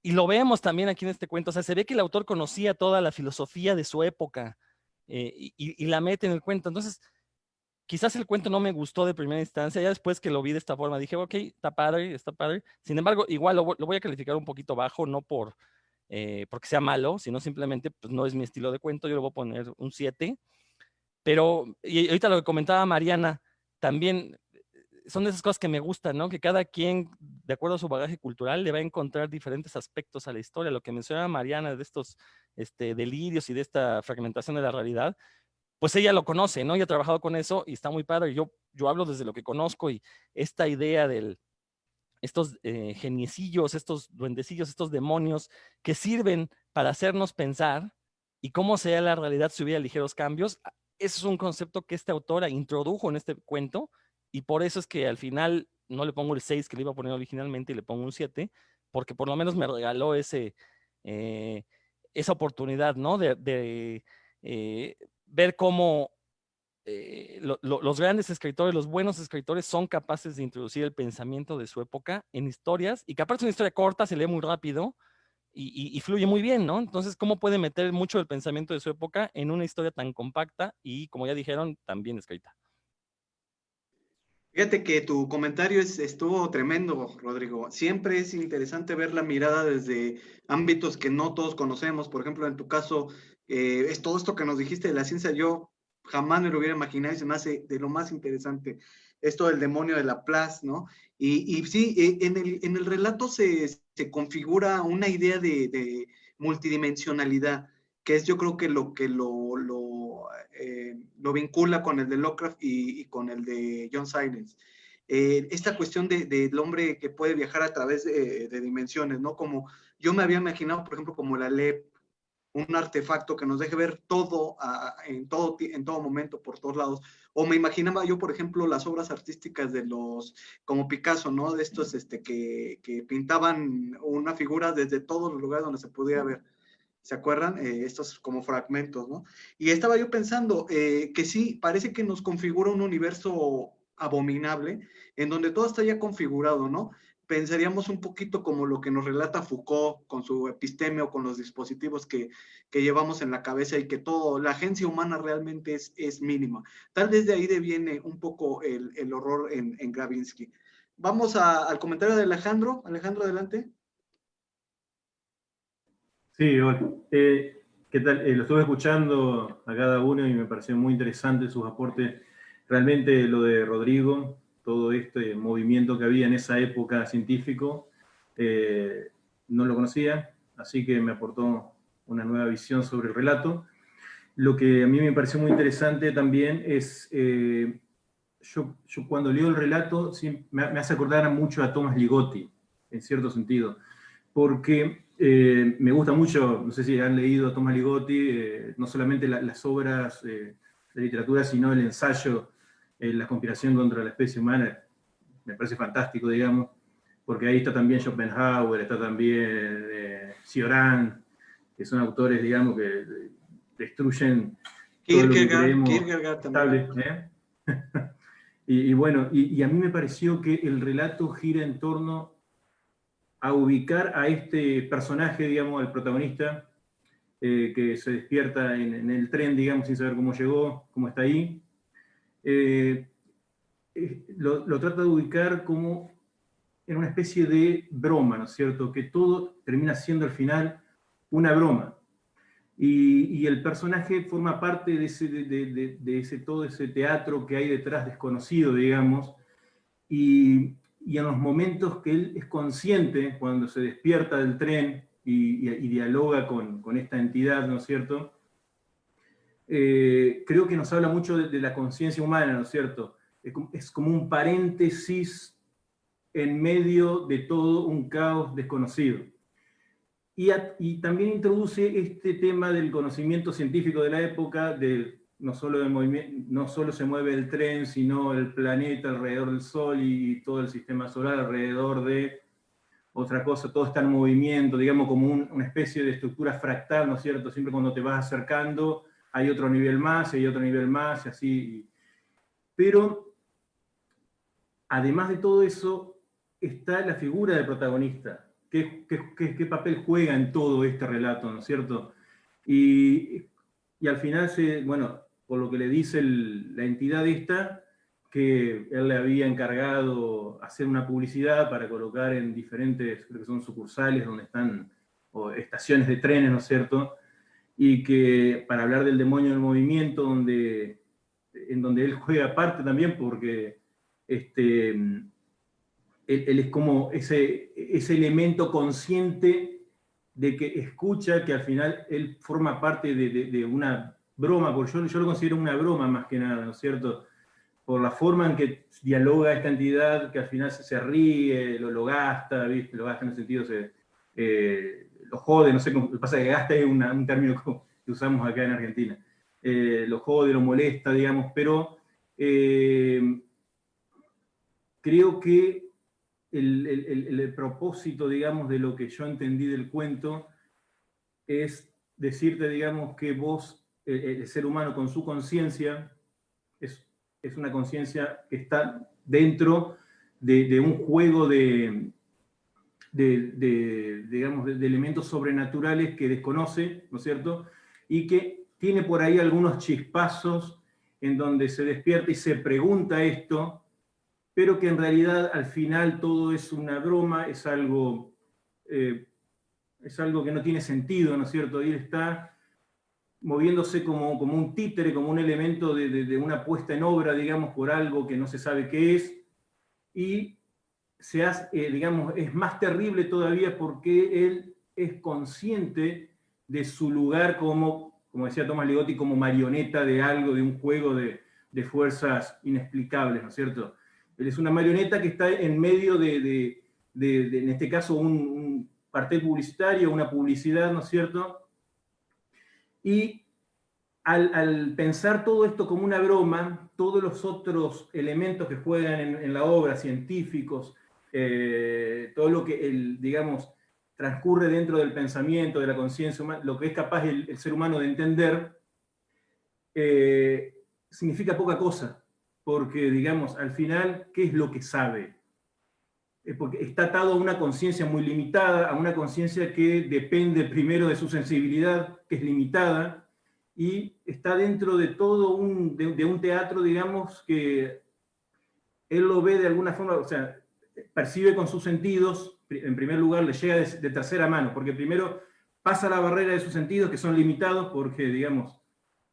Y lo vemos también aquí en este cuento. O sea, se ve que el autor conocía toda la filosofía de su época y la mete en el cuento. Entonces, quizás el cuento no me gustó de primera instancia. Ya después que lo vi de esta forma, dije, ok, está padre, está padre. Sin embargo, igual lo voy a calificar un poquito bajo, no porque sea malo, sino simplemente pues, no es mi estilo de cuento. Yo le voy a poner un 7. Pero, y ahorita lo que comentaba Mariana, también son de esas cosas que me gustan, ¿no? Que cada quien, de acuerdo a su bagaje cultural, le va a encontrar diferentes aspectos a la historia. Lo que mencionaba Mariana de estos delirios y de esta fragmentación de la realidad, pues ella lo conoce, ¿no? Ella ha trabajado con eso y está muy padre. Yo hablo desde lo que conozco, y esta idea de estos geniecillos, estos duendecillos, estos demonios que sirven para hacernos pensar y cómo sería la realidad si hubiera ligeros cambios. Ese es un concepto que esta autora introdujo en este cuento, y por eso es que al final no le pongo el 6 que le iba a poner originalmente y le pongo un 7, porque por lo menos me regaló esa oportunidad, ¿no? De ver cómo los grandes escritores, los buenos escritores son capaces de introducir el pensamiento de su época en historias, y que aparte es una historia corta, se lee muy rápido y fluye muy bien, ¿no? Entonces, ¿cómo puede meter mucho del pensamiento de su época en una historia tan compacta y, como ya dijeron, tan bien escrita? Fíjate que tu comentario estuvo tremendo, Rodrigo. Siempre es interesante ver la mirada desde ámbitos que no todos conocemos. Por ejemplo, en tu caso, es todo esto que nos dijiste de la ciencia. Yo jamás me lo hubiera imaginado y se me hace de lo más interesante. Esto del demonio de Laplace, ¿no? Y sí, en el relato se configura una idea de multidimensionalidad, que es yo creo que lo vincula con el de Lovecraft y con el de John Silence. Esta cuestión del hombre que puede viajar a través de dimensiones, ¿no? Como yo me había imaginado, por ejemplo, como la LEP, un artefacto que nos deje ver todo, en todo momento, por todos lados. O me imaginaba yo, por ejemplo, las obras artísticas de como Picasso, ¿no? De estos que pintaban una figura desde todos los lugares donde se pudiera ver. ¿Se acuerdan? Estos como fragmentos, ¿no? Y estaba yo pensando que sí, parece que nos configura un universo abominable, en donde todo está ya configurado, ¿no? Pensaríamos un poquito como lo que nos relata Foucault con su episteme o con los dispositivos que llevamos en la cabeza, y que todo, la agencia humana realmente es mínima. Tal vez de ahí deviene un poco el horror en Gravinsky. Vamos al comentario de Alejandro. Alejandro, adelante. Sí, hola. ¿Qué tal? Lo estuve escuchando a cada uno y me pareció muy interesante sus aportes. Realmente lo de Rodrigo, todo este movimiento que había en esa época científico, no lo conocía, así que me aportó una nueva visión sobre el relato. Lo que a mí me pareció muy interesante también es, yo cuando leo el relato me hace acordar mucho a Thomas Ligotti, en cierto sentido, porque me gusta mucho, no sé si han leído a Thomas Ligotti, no solamente las obras de literatura, sino el ensayo, La conspiración contra la especie humana, me parece fantástico, digamos, porque ahí está también Schopenhauer, está también Cioran, que son autores, digamos, que destruyen todo lo que creemos Kierkegaard también. Estable, y bueno, y a mí me pareció que el relato gira en torno a ubicar a este personaje, digamos, al protagonista, que se despierta en el tren, digamos, sin saber cómo llegó, cómo está ahí. Lo trata de ubicar como en una especie de broma, ¿no es cierto? Que todo termina siendo al final una broma. Y el personaje forma parte de todo ese teatro que hay detrás desconocido, digamos, y en los momentos que él es consciente, cuando se despierta del tren y dialoga con esta entidad, ¿no es cierto? Creo que nos habla mucho de la conciencia humana, ¿no es cierto? Es como un paréntesis en medio de todo un caos desconocido. Y también introduce este tema del conocimiento científico de la época, no solo se mueve el tren, sino el planeta alrededor del Sol y todo el sistema solar alrededor de otra cosa, todo está en movimiento, digamos como una especie de estructura fractal, ¿no es cierto? Siempre cuando te vas acercando hay otro nivel más, hay otro nivel más, y así. Pero, además de todo eso, está la figura del protagonista. ¿Qué papel juega en todo este relato, ¿no es cierto? Y al final, bueno, por lo que le dice la entidad esta, que él le había encargado hacer una publicidad para colocar en diferentes, creo que son sucursales donde están, o estaciones de trenes, ¿no es cierto? Y que para hablar del demonio del movimiento, en donde él juega parte también, porque él es como ese elemento consciente de que escucha, que al final él forma parte de una broma, porque yo lo considero una broma más que nada, ¿no es cierto? Por la forma en que dialoga esta entidad, que al final se ríe, lo gasta, ¿viste? Lo gasta en el sentido, lo jode, no sé cómo, lo que pasa es que gasta es un término que usamos acá en Argentina. Lo jode, lo molesta, digamos, pero creo que el propósito, digamos, de lo que yo entendí del cuento es decirte, digamos, que vos, el ser humano con su conciencia, es una conciencia que está dentro de un juego digamos, de elementos sobrenaturales que desconoce, ¿no es cierto? Y que tiene por ahí algunos chispazos en donde se despierta y se pregunta esto, pero que en realidad al final todo es una broma, es algo que no tiene sentido, ¿no es cierto? Y él está moviéndose como un títere, como un elemento de una puesta en obra, digamos, por algo que no se sabe qué es, y se hace, digamos, es más terrible todavía porque él es consciente de su lugar como decía Tomás Ligotti, como marioneta de algo, de un juego de fuerzas inexplicables, ¿no es cierto? Él es una marioneta que está en medio de en este caso, un cartel publicitario, una publicidad, ¿no es cierto? Y al pensar todo esto como una broma, todos los otros elementos que juegan en la obra, científicos, todo lo que, digamos, transcurre dentro del pensamiento, de la conciencia humana, lo que es capaz el ser humano de entender, significa poca cosa, porque, digamos, al final, ¿qué es lo que sabe? Porque está atado a una conciencia muy limitada, a una conciencia que depende primero de su sensibilidad, que es limitada, y está dentro de todo de un teatro, digamos, que él lo ve de alguna forma, o sea, percibe con sus sentidos, en primer lugar le llega de tercera mano, porque primero pasa la barrera de sus sentidos, que son limitados, porque, digamos,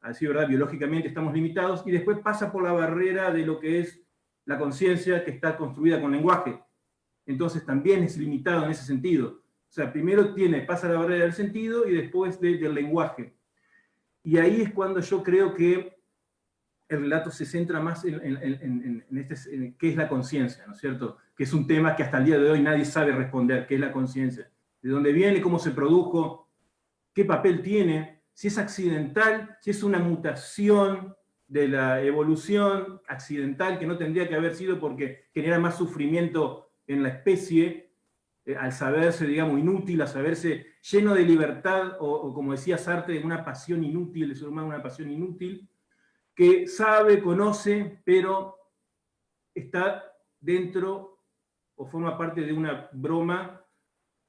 así, ¿verdad? Biológicamente estamos limitados, y después pasa por la barrera de lo que es la conciencia, que está construida con lenguaje. Entonces también es limitado en ese sentido. O sea, primero pasa la barrera del sentido y después del lenguaje. Y ahí es cuando yo creo que el relato se centra más en qué es la conciencia, ¿no es cierto? Que es un tema que hasta el día de hoy nadie sabe responder, qué es la conciencia. De dónde viene, cómo se produjo, qué papel tiene, si es accidental, si es una mutación de la evolución accidental que no tendría que haber sido porque genera más sufrimiento en la especie, al saberse, digamos, inútil, al saberse lleno de libertad, o como decía Sartre, una pasión inútil, el ser humano una pasión inútil, que sabe, conoce, pero está dentro o forma parte de una broma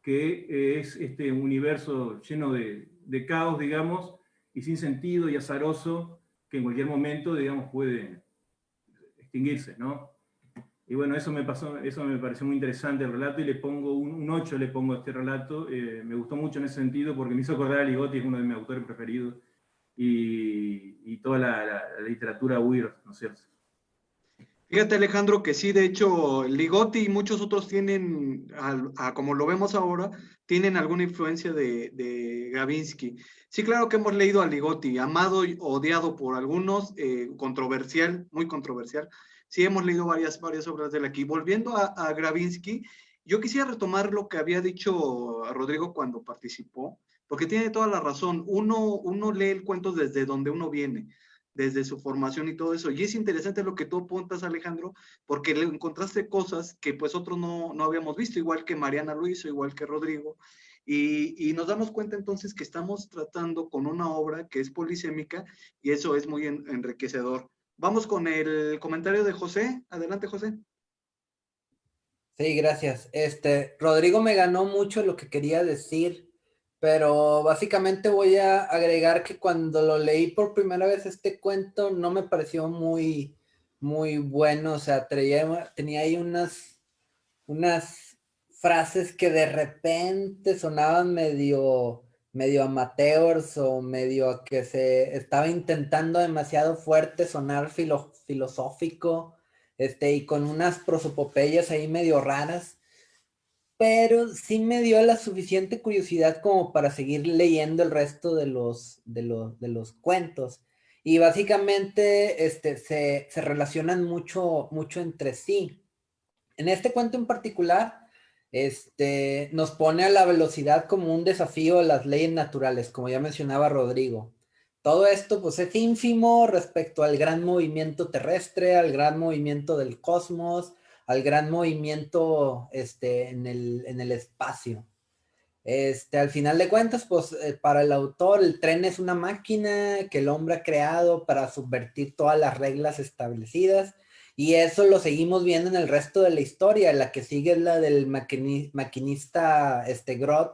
que es este universo lleno de caos, digamos, y sin sentido y azaroso, que en cualquier momento, digamos, puede extinguirse, ¿no? Y bueno, eso me pareció muy interesante el relato, y le pongo un 8, le pongo a este relato. Me gustó mucho en ese sentido, porque me hizo acordar a Ligotti, es uno de mis autores preferidos, y toda la literatura weird, ¿no es cierto? Fíjate, Alejandro, que sí, de hecho, Ligotti y muchos otros tienen, como lo vemos ahora, tienen alguna influencia de Gravinsky. Sí, claro que hemos leído a Ligotti, amado y odiado por algunos, controversial, muy controversial. Sí, hemos leído varias obras de él aquí. Volviendo a Gravinsky, yo quisiera retomar lo que había dicho Rodrigo cuando participó, porque tiene toda la razón. Uno lee el cuento desde donde uno viene, desde su formación y todo eso. Y es interesante lo que tú apuntas, Alejandro, porque le encontraste cosas que pues otros no habíamos visto, igual que Mariana lo hizo, igual que Rodrigo. Y nos damos cuenta entonces que estamos tratando con una obra que es polisémica, y eso es muy enriquecedor. Vamos con el comentario de José. Adelante, José. Sí, gracias. Rodrigo me ganó mucho lo que quería decir, pero básicamente voy a agregar que cuando lo leí por primera vez este cuento no me pareció muy, muy bueno. O sea, tenía ahí unas frases que de repente sonaban medio amateurs, o medio a que se estaba intentando demasiado fuerte sonar filosófico. y con unas prosopopeyas ahí medio raras, pero sí me dio la suficiente curiosidad como para seguir leyendo el resto de los cuentos. Y básicamente se relacionan mucho entre sí. En este cuento en particular, nos pone a la velocidad como un desafío a las leyes naturales, como ya mencionaba Rodrigo. Todo esto pues es ínfimo respecto al gran movimiento terrestre, al gran movimiento del cosmos, al gran movimiento en el espacio. Al final de cuentas, pues para el autor el tren es una máquina que el hombre ha creado para subvertir todas las reglas establecidas, y eso lo seguimos viendo en el resto de la historia. La que sigue es la del maquinista Grodd,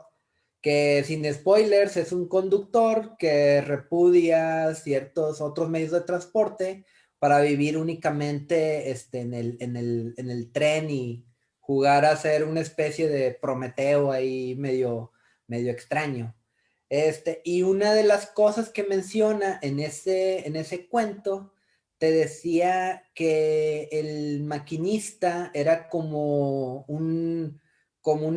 que sin spoilers es un conductor que repudia ciertos otros medios de transporte para vivir únicamente en el tren y jugar a ser una especie de Prometeo ahí medio extraño. Y una de las cosas que menciona en ese cuento, te decía que el maquinista era como un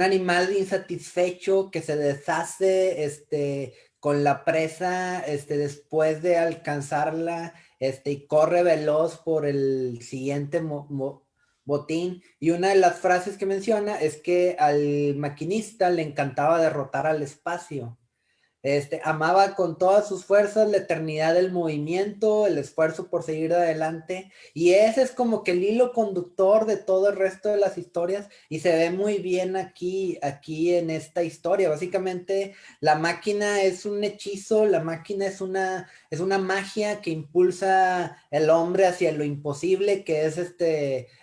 animal insatisfecho que se deshace con la presa después de alcanzarla, y corre veloz por el siguiente botín. Y una de las frases que menciona es que al maquinista le encantaba derrotar al espacio. Amaba con todas sus fuerzas la eternidad del movimiento, el esfuerzo por seguir adelante, y ese es como que el hilo conductor de todo el resto de las historias, y se ve muy bien aquí en esta historia. Básicamente la máquina es un hechizo, la máquina es una magia que impulsa el hombre hacia lo imposible, que es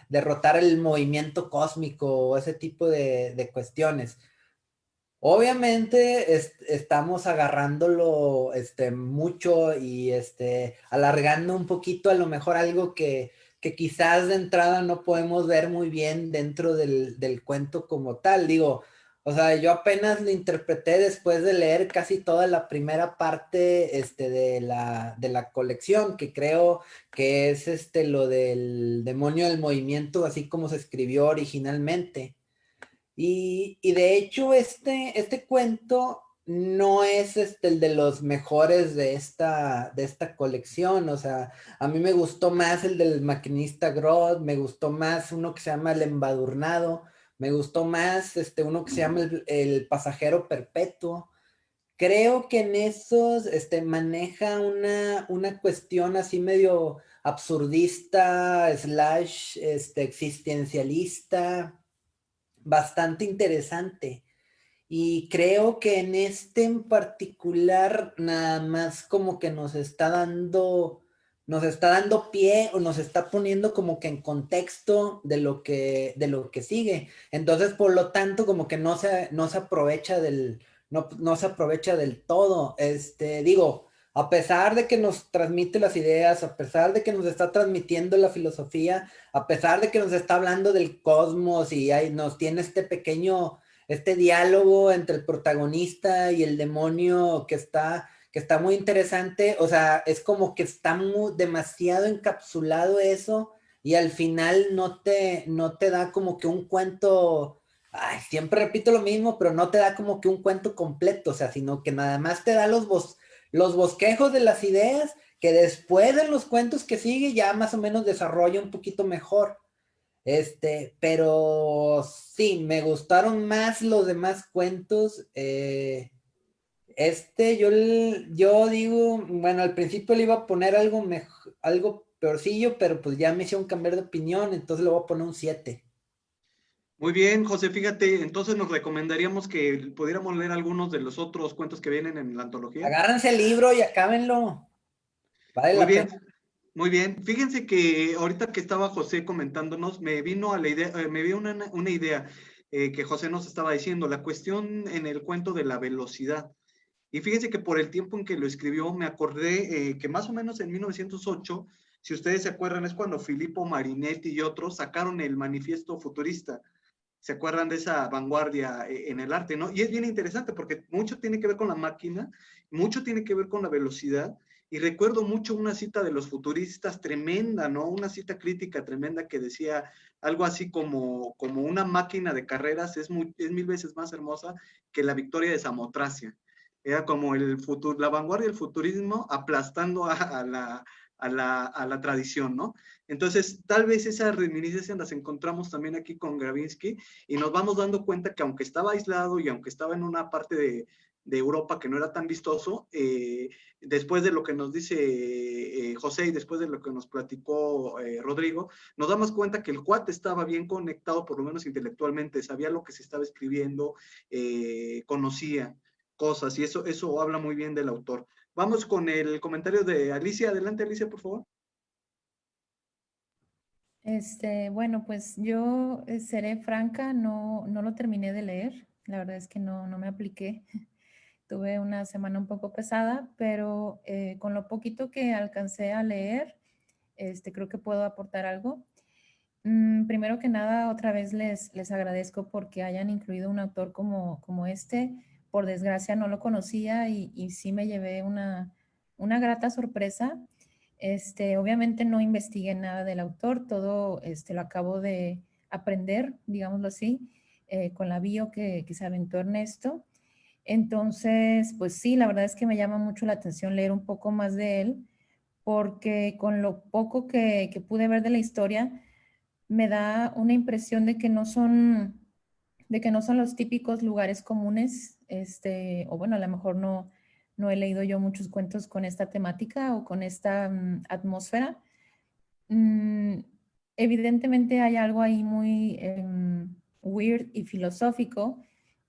derrotar el movimiento cósmico o ese tipo de cuestiones. Obviamente estamos agarrándolo mucho y alargando un poquito a lo mejor algo que quizás de entrada no podemos ver muy bien dentro del cuento como tal. Digo, o sea, yo apenas lo interpreté después de leer casi toda la primera parte de la colección, que creo que es lo del demonio del movimiento, así como se escribió originalmente. Y de hecho este cuento no es el de los mejores de esta colección. O sea, a mí me gustó más el del maquinista Grodd, me gustó más uno que se llama El Embadurnado, me gustó más uno que se llama el Pasajero Perpetuo. Creo que en esos maneja una cuestión así medio absurdista, / existencialista, bastante interesante. Y creo que en este en particular nada más como que nos está dando pie, o nos está poniendo como que en contexto de lo que sigue. Entonces, por lo tanto, como que no se aprovecha no se aprovecha del todo. Digo, a pesar de que nos transmite las ideas, a pesar de que nos está transmitiendo la filosofía, a pesar de que nos está hablando del cosmos y nos tiene este diálogo entre el protagonista y el demonio que está muy interesante. O sea, es como que está demasiado encapsulado eso, y al final no te da como que un cuento. Ay, siempre repito lo mismo, pero no te da como que un cuento completo, o sea, sino que nada más te da los bosquejos de las ideas, que después en los cuentos que sigue ya más o menos desarrolla un poquito mejor. Pero sí, me gustaron más los demás cuentos. Yo digo, bueno, al principio le iba a poner algo peorcillo, pero pues ya me hicieron cambiar de opinión, entonces le voy a poner un 7. Muy bien, José, fíjate, entonces nos recomendaríamos que pudiéramos leer algunos de los otros cuentos que vienen en la antología. Agárrense el libro y acábenlo. Vale Muy la bien, pena. muy bien. Fíjense que ahorita que estaba José comentándonos, me vino a la idea, me vio una idea que José nos estaba diciendo, la cuestión en el cuento de la velocidad. Y fíjense que por el tiempo en que lo escribió, me acordé que más o menos en 1908, si ustedes se acuerdan, es cuando Filippo Marinetti y otros sacaron el Manifiesto Futurista. ¿Se acuerdan de esa vanguardia en el arte, no? Y es bien interesante porque mucho tiene que ver con la máquina, mucho tiene que ver con la velocidad, Y recuerdo mucho una cita de los futuristas tremenda, ¿no? Una cita crítica tremenda que decía algo así como una máquina de carreras es 1000 veces más hermosa que la victoria de Samotracia. Era como la vanguardia del futurismo aplastando a la tradición, ¿no? Entonces, tal vez esas reminiscencias las encontramos también aquí con Gravinsky y nos vamos dando cuenta que aunque estaba aislado y aunque estaba en una parte de Europa que no era tan vistoso, después de lo que nos dice José y después de lo que nos platicó Rodrigo, nos damos cuenta que el cuate estaba bien conectado, por lo menos intelectualmente, sabía lo que se estaba escribiendo, conocía cosas y eso habla muy bien del autor. Vamos con el comentario de Alicia. Adelante, Alicia, por favor. Bueno, pues yo seré franca, no lo terminé de leer. La verdad es que no me apliqué. Tuve una semana un poco pesada, pero con lo poquito que alcancé a leer, creo que puedo aportar algo. Primero que nada, otra vez les agradezco porque hayan incluido un autor como este. Por desgracia no lo conocía y sí me llevé una grata sorpresa. Obviamente no investigué nada del autor, todo lo acabo de aprender, digámoslo así, con la bio que se aventó Ernesto. Entonces, pues sí, la verdad es que me llama mucho la atención leer un poco más de él, porque con lo poco que pude ver de la historia, me da una impresión de que no son los típicos lugares comunes, o bueno, a lo mejor no he leído yo muchos cuentos con esta temática o con esta atmósfera. Mm, Evidentemente hay algo ahí muy weird y filosófico,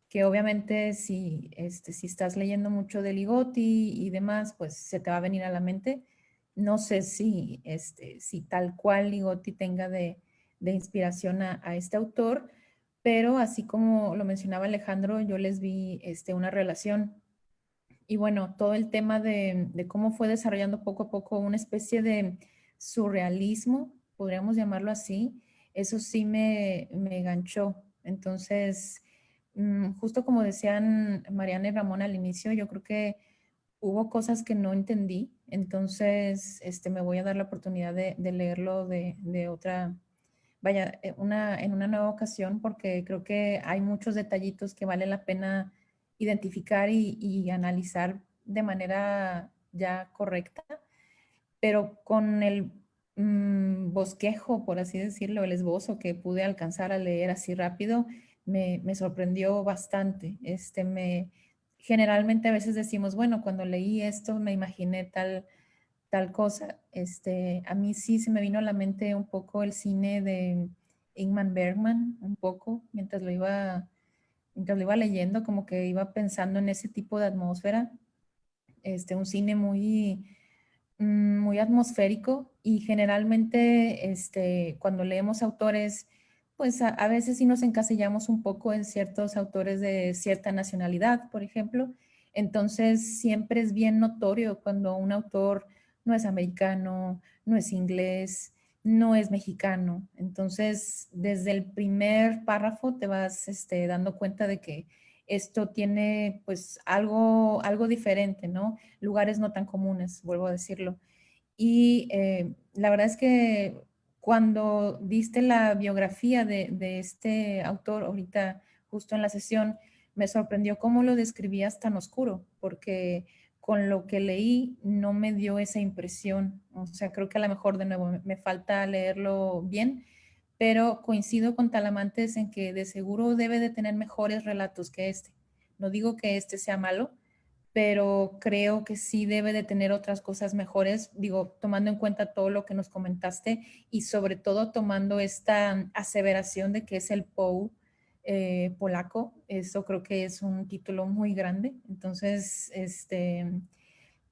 que obviamente si estás leyendo mucho de Ligotti y demás, pues se te va a venir a la mente. No sé si tal cual Ligotti tenga de inspiración a este autor, pero así como lo mencionaba Alejandro, yo les vi una relación. Y bueno, todo el tema de cómo fue desarrollando poco a poco una especie de surrealismo, podríamos llamarlo así, eso sí me ganchó. Entonces, justo como decían Mariana y Ramón al inicio, yo creo que hubo cosas que no entendí, entonces me voy a dar la oportunidad de leerlo de otra, vaya, en una nueva ocasión, porque creo que hay muchos detallitos que vale la pena identificar y analizar de manera ya correcta, pero con el bosquejo, por así decirlo, el esbozo que pude alcanzar a leer así rápido, me sorprendió bastante. Generalmente a veces decimos, bueno, cuando leí esto me imaginé tal cosa. A mí sí se me vino a la mente un poco el cine de Ingmar Bergman, un poco, mientras lo iba leyendo, como que iba pensando en ese tipo de atmósfera. Un cine muy atmosférico y generalmente cuando leemos autores, pues a veces sí nos encasillamos un poco en ciertos autores de cierta nacionalidad, por ejemplo. Entonces siempre es bien notorio cuando un autor no es americano, no es inglés, no es mexicano. Entonces, desde el primer párrafo te vas dando cuenta de que esto tiene pues algo diferente, ¿no? Lugares no tan comunes, vuelvo a decirlo. Y la verdad es que cuando diste la biografía de este autor ahorita, justo en la sesión, me sorprendió cómo lo describías tan oscuro, porque con lo que leí no me dio esa impresión. O sea, creo que a lo mejor de nuevo me falta leerlo bien, pero coincido con Talamantes en que de seguro debe de tener mejores relatos que este. No digo que este sea malo, pero creo que sí debe de tener otras cosas mejores, digo, tomando en cuenta todo lo que nos comentaste y sobre todo tomando esta aseveración de que es el Poe polaco. Eso creo que es un título muy grande. Entonces,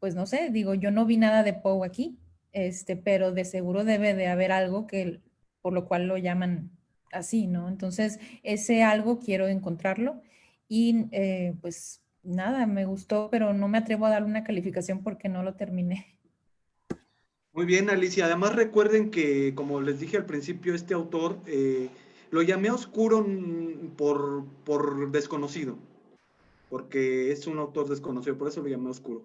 pues no sé, digo, yo no vi nada de Poe aquí, pero de seguro debe de haber algo por lo cual lo llaman así, ¿no? Entonces, ese algo quiero encontrarlo y pues nada, me gustó, pero no me atrevo a dar una calificación porque no lo terminé. Muy bien, Alicia. Además, recuerden que, como les dije al principio, este autor lo llamé oscuro por desconocido, porque es un autor desconocido, por eso lo llamé oscuro.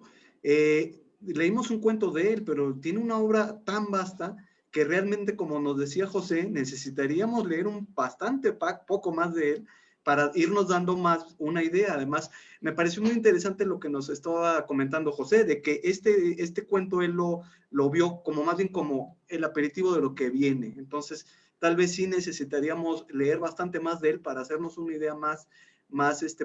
leímos un cuento de él, pero tiene una obra tan vasta que realmente, como nos decía José, necesitaríamos leer poco más de él para irnos dando más una idea. Además, me pareció muy interesante lo que nos estaba comentando José, de que este cuento él lo vio como más bien como el aperitivo de lo que viene. Entonces, tal vez sí necesitaríamos leer bastante más de él para hacernos una idea más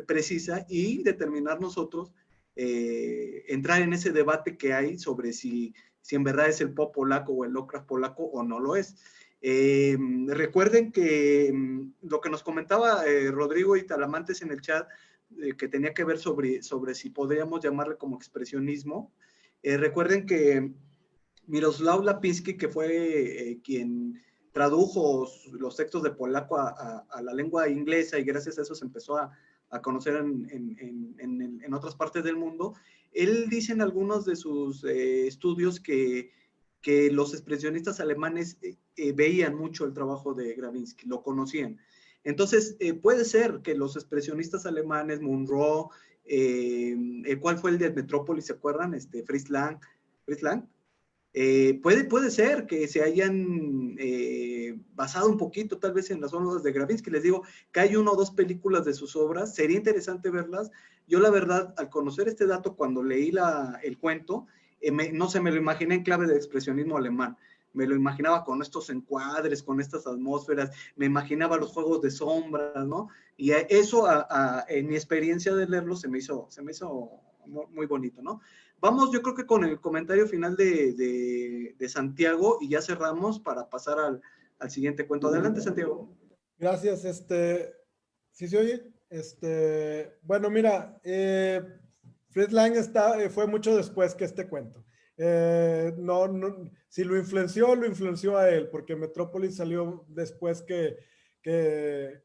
precisa y determinar nosotros, entrar en ese debate que hay sobre si en verdad es el pop polaco o el Lovecraft polaco o no lo es. Recuerden que lo que nos comentaba Rodrigo y Talamantes en el chat, que tenía que ver sobre si podríamos llamarle como expresionismo. Recuerden que Miroslav Lapinski, que fue quien tradujo los textos de polaco a la lengua inglesa, y gracias a eso se empezó a conocer en otras partes del mundo, él dice en algunos de sus estudios que los expresionistas alemanes veían mucho el trabajo de Stravinsky, lo conocían. Entonces, puede ser que los expresionistas alemanes, Munro, ¿cuál fue el de Metrópolis? ¿Se acuerdan? Fritz Lang. Puede ser que se hayan basado un poquito tal vez en las obras de Stravinsky. Les digo que hay 1 o 2 películas de sus obras, sería interesante verlas. Yo la verdad, al conocer este dato, cuando leí el cuento, no sé, me lo imaginé en clave de expresionismo alemán. Me lo imaginaba con estos encuadres, con estas atmósferas, me imaginaba los juegos de sombras, ¿no? Y eso, en mi experiencia de leerlo, se me hizo muy bonito, ¿no? Vamos, yo creo que con el comentario final de Santiago, y ya cerramos para pasar al siguiente cuento. Adelante, Santiago. Gracias, ¿sí se oye? Bueno, mira, Fritz Lang fue mucho después que este cuento. Si lo influenció a él, porque Metrópolis salió después que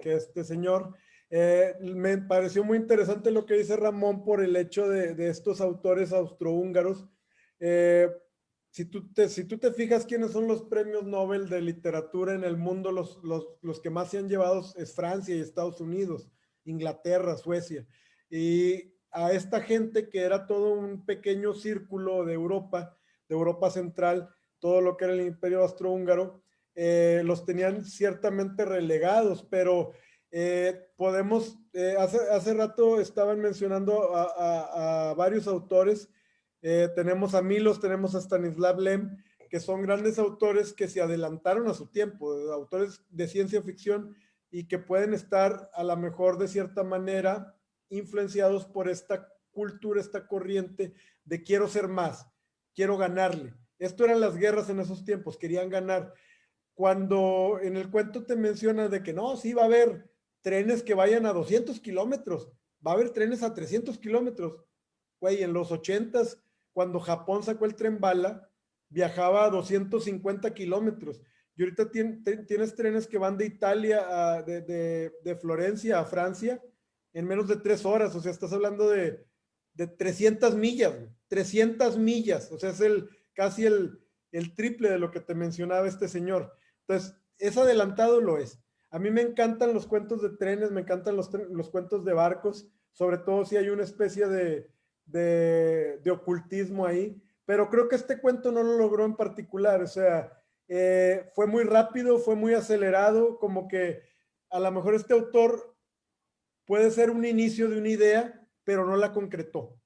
este señor. Me pareció muy interesante lo que dice Ramón por el hecho de estos autores austrohúngaros. Si tú te fijas quiénes son los premios Nobel de literatura en el mundo, los que más se han llevado es Francia y Estados Unidos, Inglaterra, Suecia. Y a esta gente que era todo un pequeño círculo de Europa Central, todo lo que era el Imperio Austrohúngaro, los tenían ciertamente relegados, pero hace rato estaban mencionando a varios autores. Tenemos a Milos, tenemos a Stanislav Lem, que son grandes autores que se adelantaron a su tiempo, autores de ciencia ficción, y que pueden estar a lo mejor de cierta manera influenciados por esta cultura, esta corriente de quiero ser más, quiero ganarle. Esto eran las guerras en esos tiempos, querían ganar. Cuando en el cuento te menciona de que no, sí va a haber trenes que vayan a 200 kilómetros, va a haber trenes a 300 kilómetros. Güey, en los 80s, cuando Japón sacó el tren bala, viajaba a 250 kilómetros. Y ahorita tienes trenes que van de Italia, de Florencia a Francia, en menos de 3 horas. O sea, estás hablando de 300 millas, 300 millas. O sea, es casi el triple de lo que te mencionaba este señor. Entonces, es adelantado, lo es. A mí me encantan los cuentos de trenes, me encantan los cuentos de barcos, sobre todo si hay una especie de ocultismo ahí, pero creo que este cuento no lo logró en particular. O sea, fue muy rápido, fue muy acelerado, como que a lo mejor este autor puede ser un inicio de una idea, pero no la concretó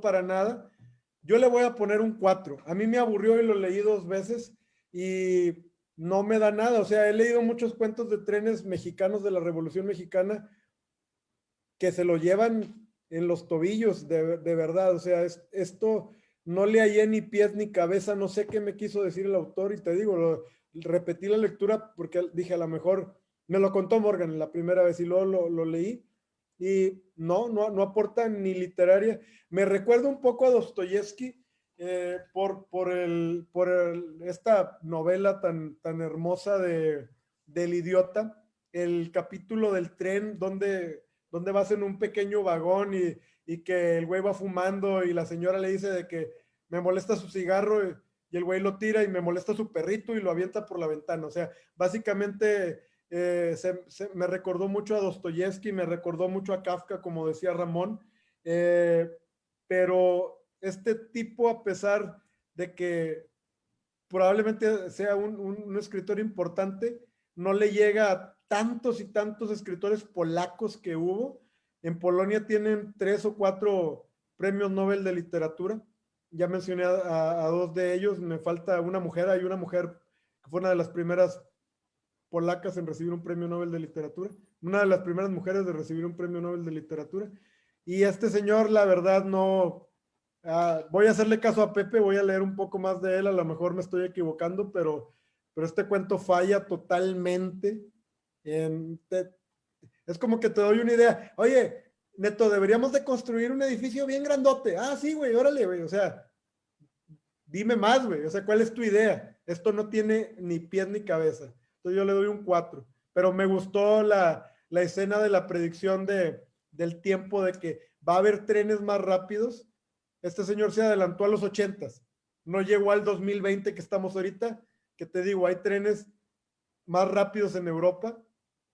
para nada. Yo le voy a poner un 4. A mí me aburrió y lo leí 2 veces y no me da nada. O sea, he leído muchos cuentos de trenes mexicanos de la Revolución Mexicana que se lo llevan en los tobillos, de verdad. O sea, esto no le hallé ni pies ni cabeza, no sé qué me quiso decir el autor, y te digo, repetí la lectura porque dije, a lo mejor me lo contó Morgan la primera vez y luego lo leí, y no aporta ni literaria. Me recuerda un poco a Dostoyevsky, por esta novela tan hermosa del idiota, el capítulo del tren donde vas en un pequeño vagón y que el güey va fumando y la señora le dice de que me molesta su cigarro y el güey lo tira, y me molesta su perrito y lo avienta por la ventana. O sea, básicamente me recordó mucho a Dostoyevsky, me recordó mucho a Kafka, como decía Ramón, pero este tipo, a pesar de que probablemente sea un escritor importante, no le llega a tantos y tantos escritores polacos que hubo. En Polonia tienen 3 o 4 premios Nobel de literatura. Ya mencioné a 2 de ellos, me falta una mujer. Hay una mujer que fue una de las primeras polacas en recibir un premio Nobel de literatura, una de las primeras mujeres de recibir un premio Nobel de literatura. Y este señor, la verdad, no... voy a hacerle caso a Pepe, voy a leer un poco más de él, a lo mejor me estoy equivocando, pero este cuento falla totalmente. Es como que te doy una idea. Oye, Neto, deberíamos de construir un edificio bien grandote. Ah, sí, güey, órale, güey. O sea, dime más, güey. O sea, ¿cuál es tu idea? Esto no tiene ni pies ni cabeza. Entonces yo le doy un 4. Pero me gustó la escena de la predicción del tiempo, de que va a haber trenes más rápidos. Este señor se adelantó a los 80s. No llegó al 2020 que estamos ahorita, que te digo, hay trenes más rápidos en Europa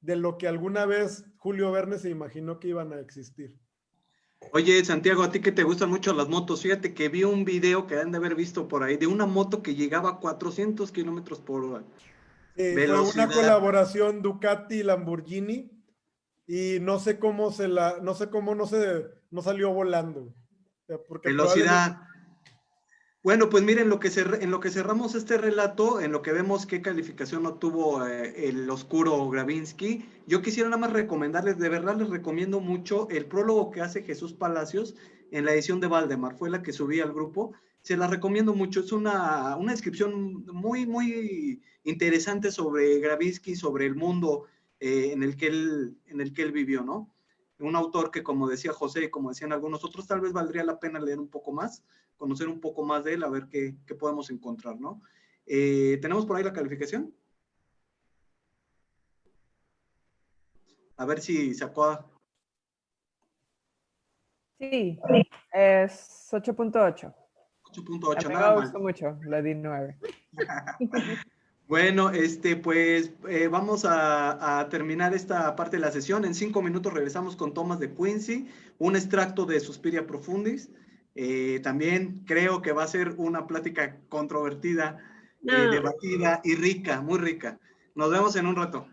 de lo que alguna vez Julio Verne se imaginó que iban a existir. Oye, Santiago, a ti que te gustan mucho las motos, fíjate que vi un video que han de haber visto por ahí de una moto que llegaba a 400 kilómetros por hora. Fue una colaboración Ducati-Lamborghini y no sé cómo no salió volando. Porque velocidad. Bueno, pues miren, en lo que cerramos este relato, en lo que vemos qué calificación obtuvo el oscuro Gravinsky, yo quisiera nada más recomendarles, de verdad les recomiendo mucho el prólogo que hace Jesús Palacios en la edición de Valdemar, fue la que subí al grupo, se la recomiendo mucho, es una descripción muy, muy interesante sobre Gravinsky, sobre el mundo en el que él vivió, ¿no? Un autor que, como decía José y como decían algunos otros, tal vez valdría la pena leer un poco más, conocer un poco más de él, a ver qué podemos encontrar, ¿no? ¿Tenemos por ahí la calificación? A ver si sacó. Sí, es 8.8. 8.8, Me nada mal. gustó mucho, le di 9. Bueno, pues vamos a terminar esta parte de la sesión. En 5 minutos regresamos con Thomas de Quincy, un extracto de Suspiria Profundis. También creo que va a ser una plática controvertida, debatida y rica, muy rica. Nos vemos en un rato.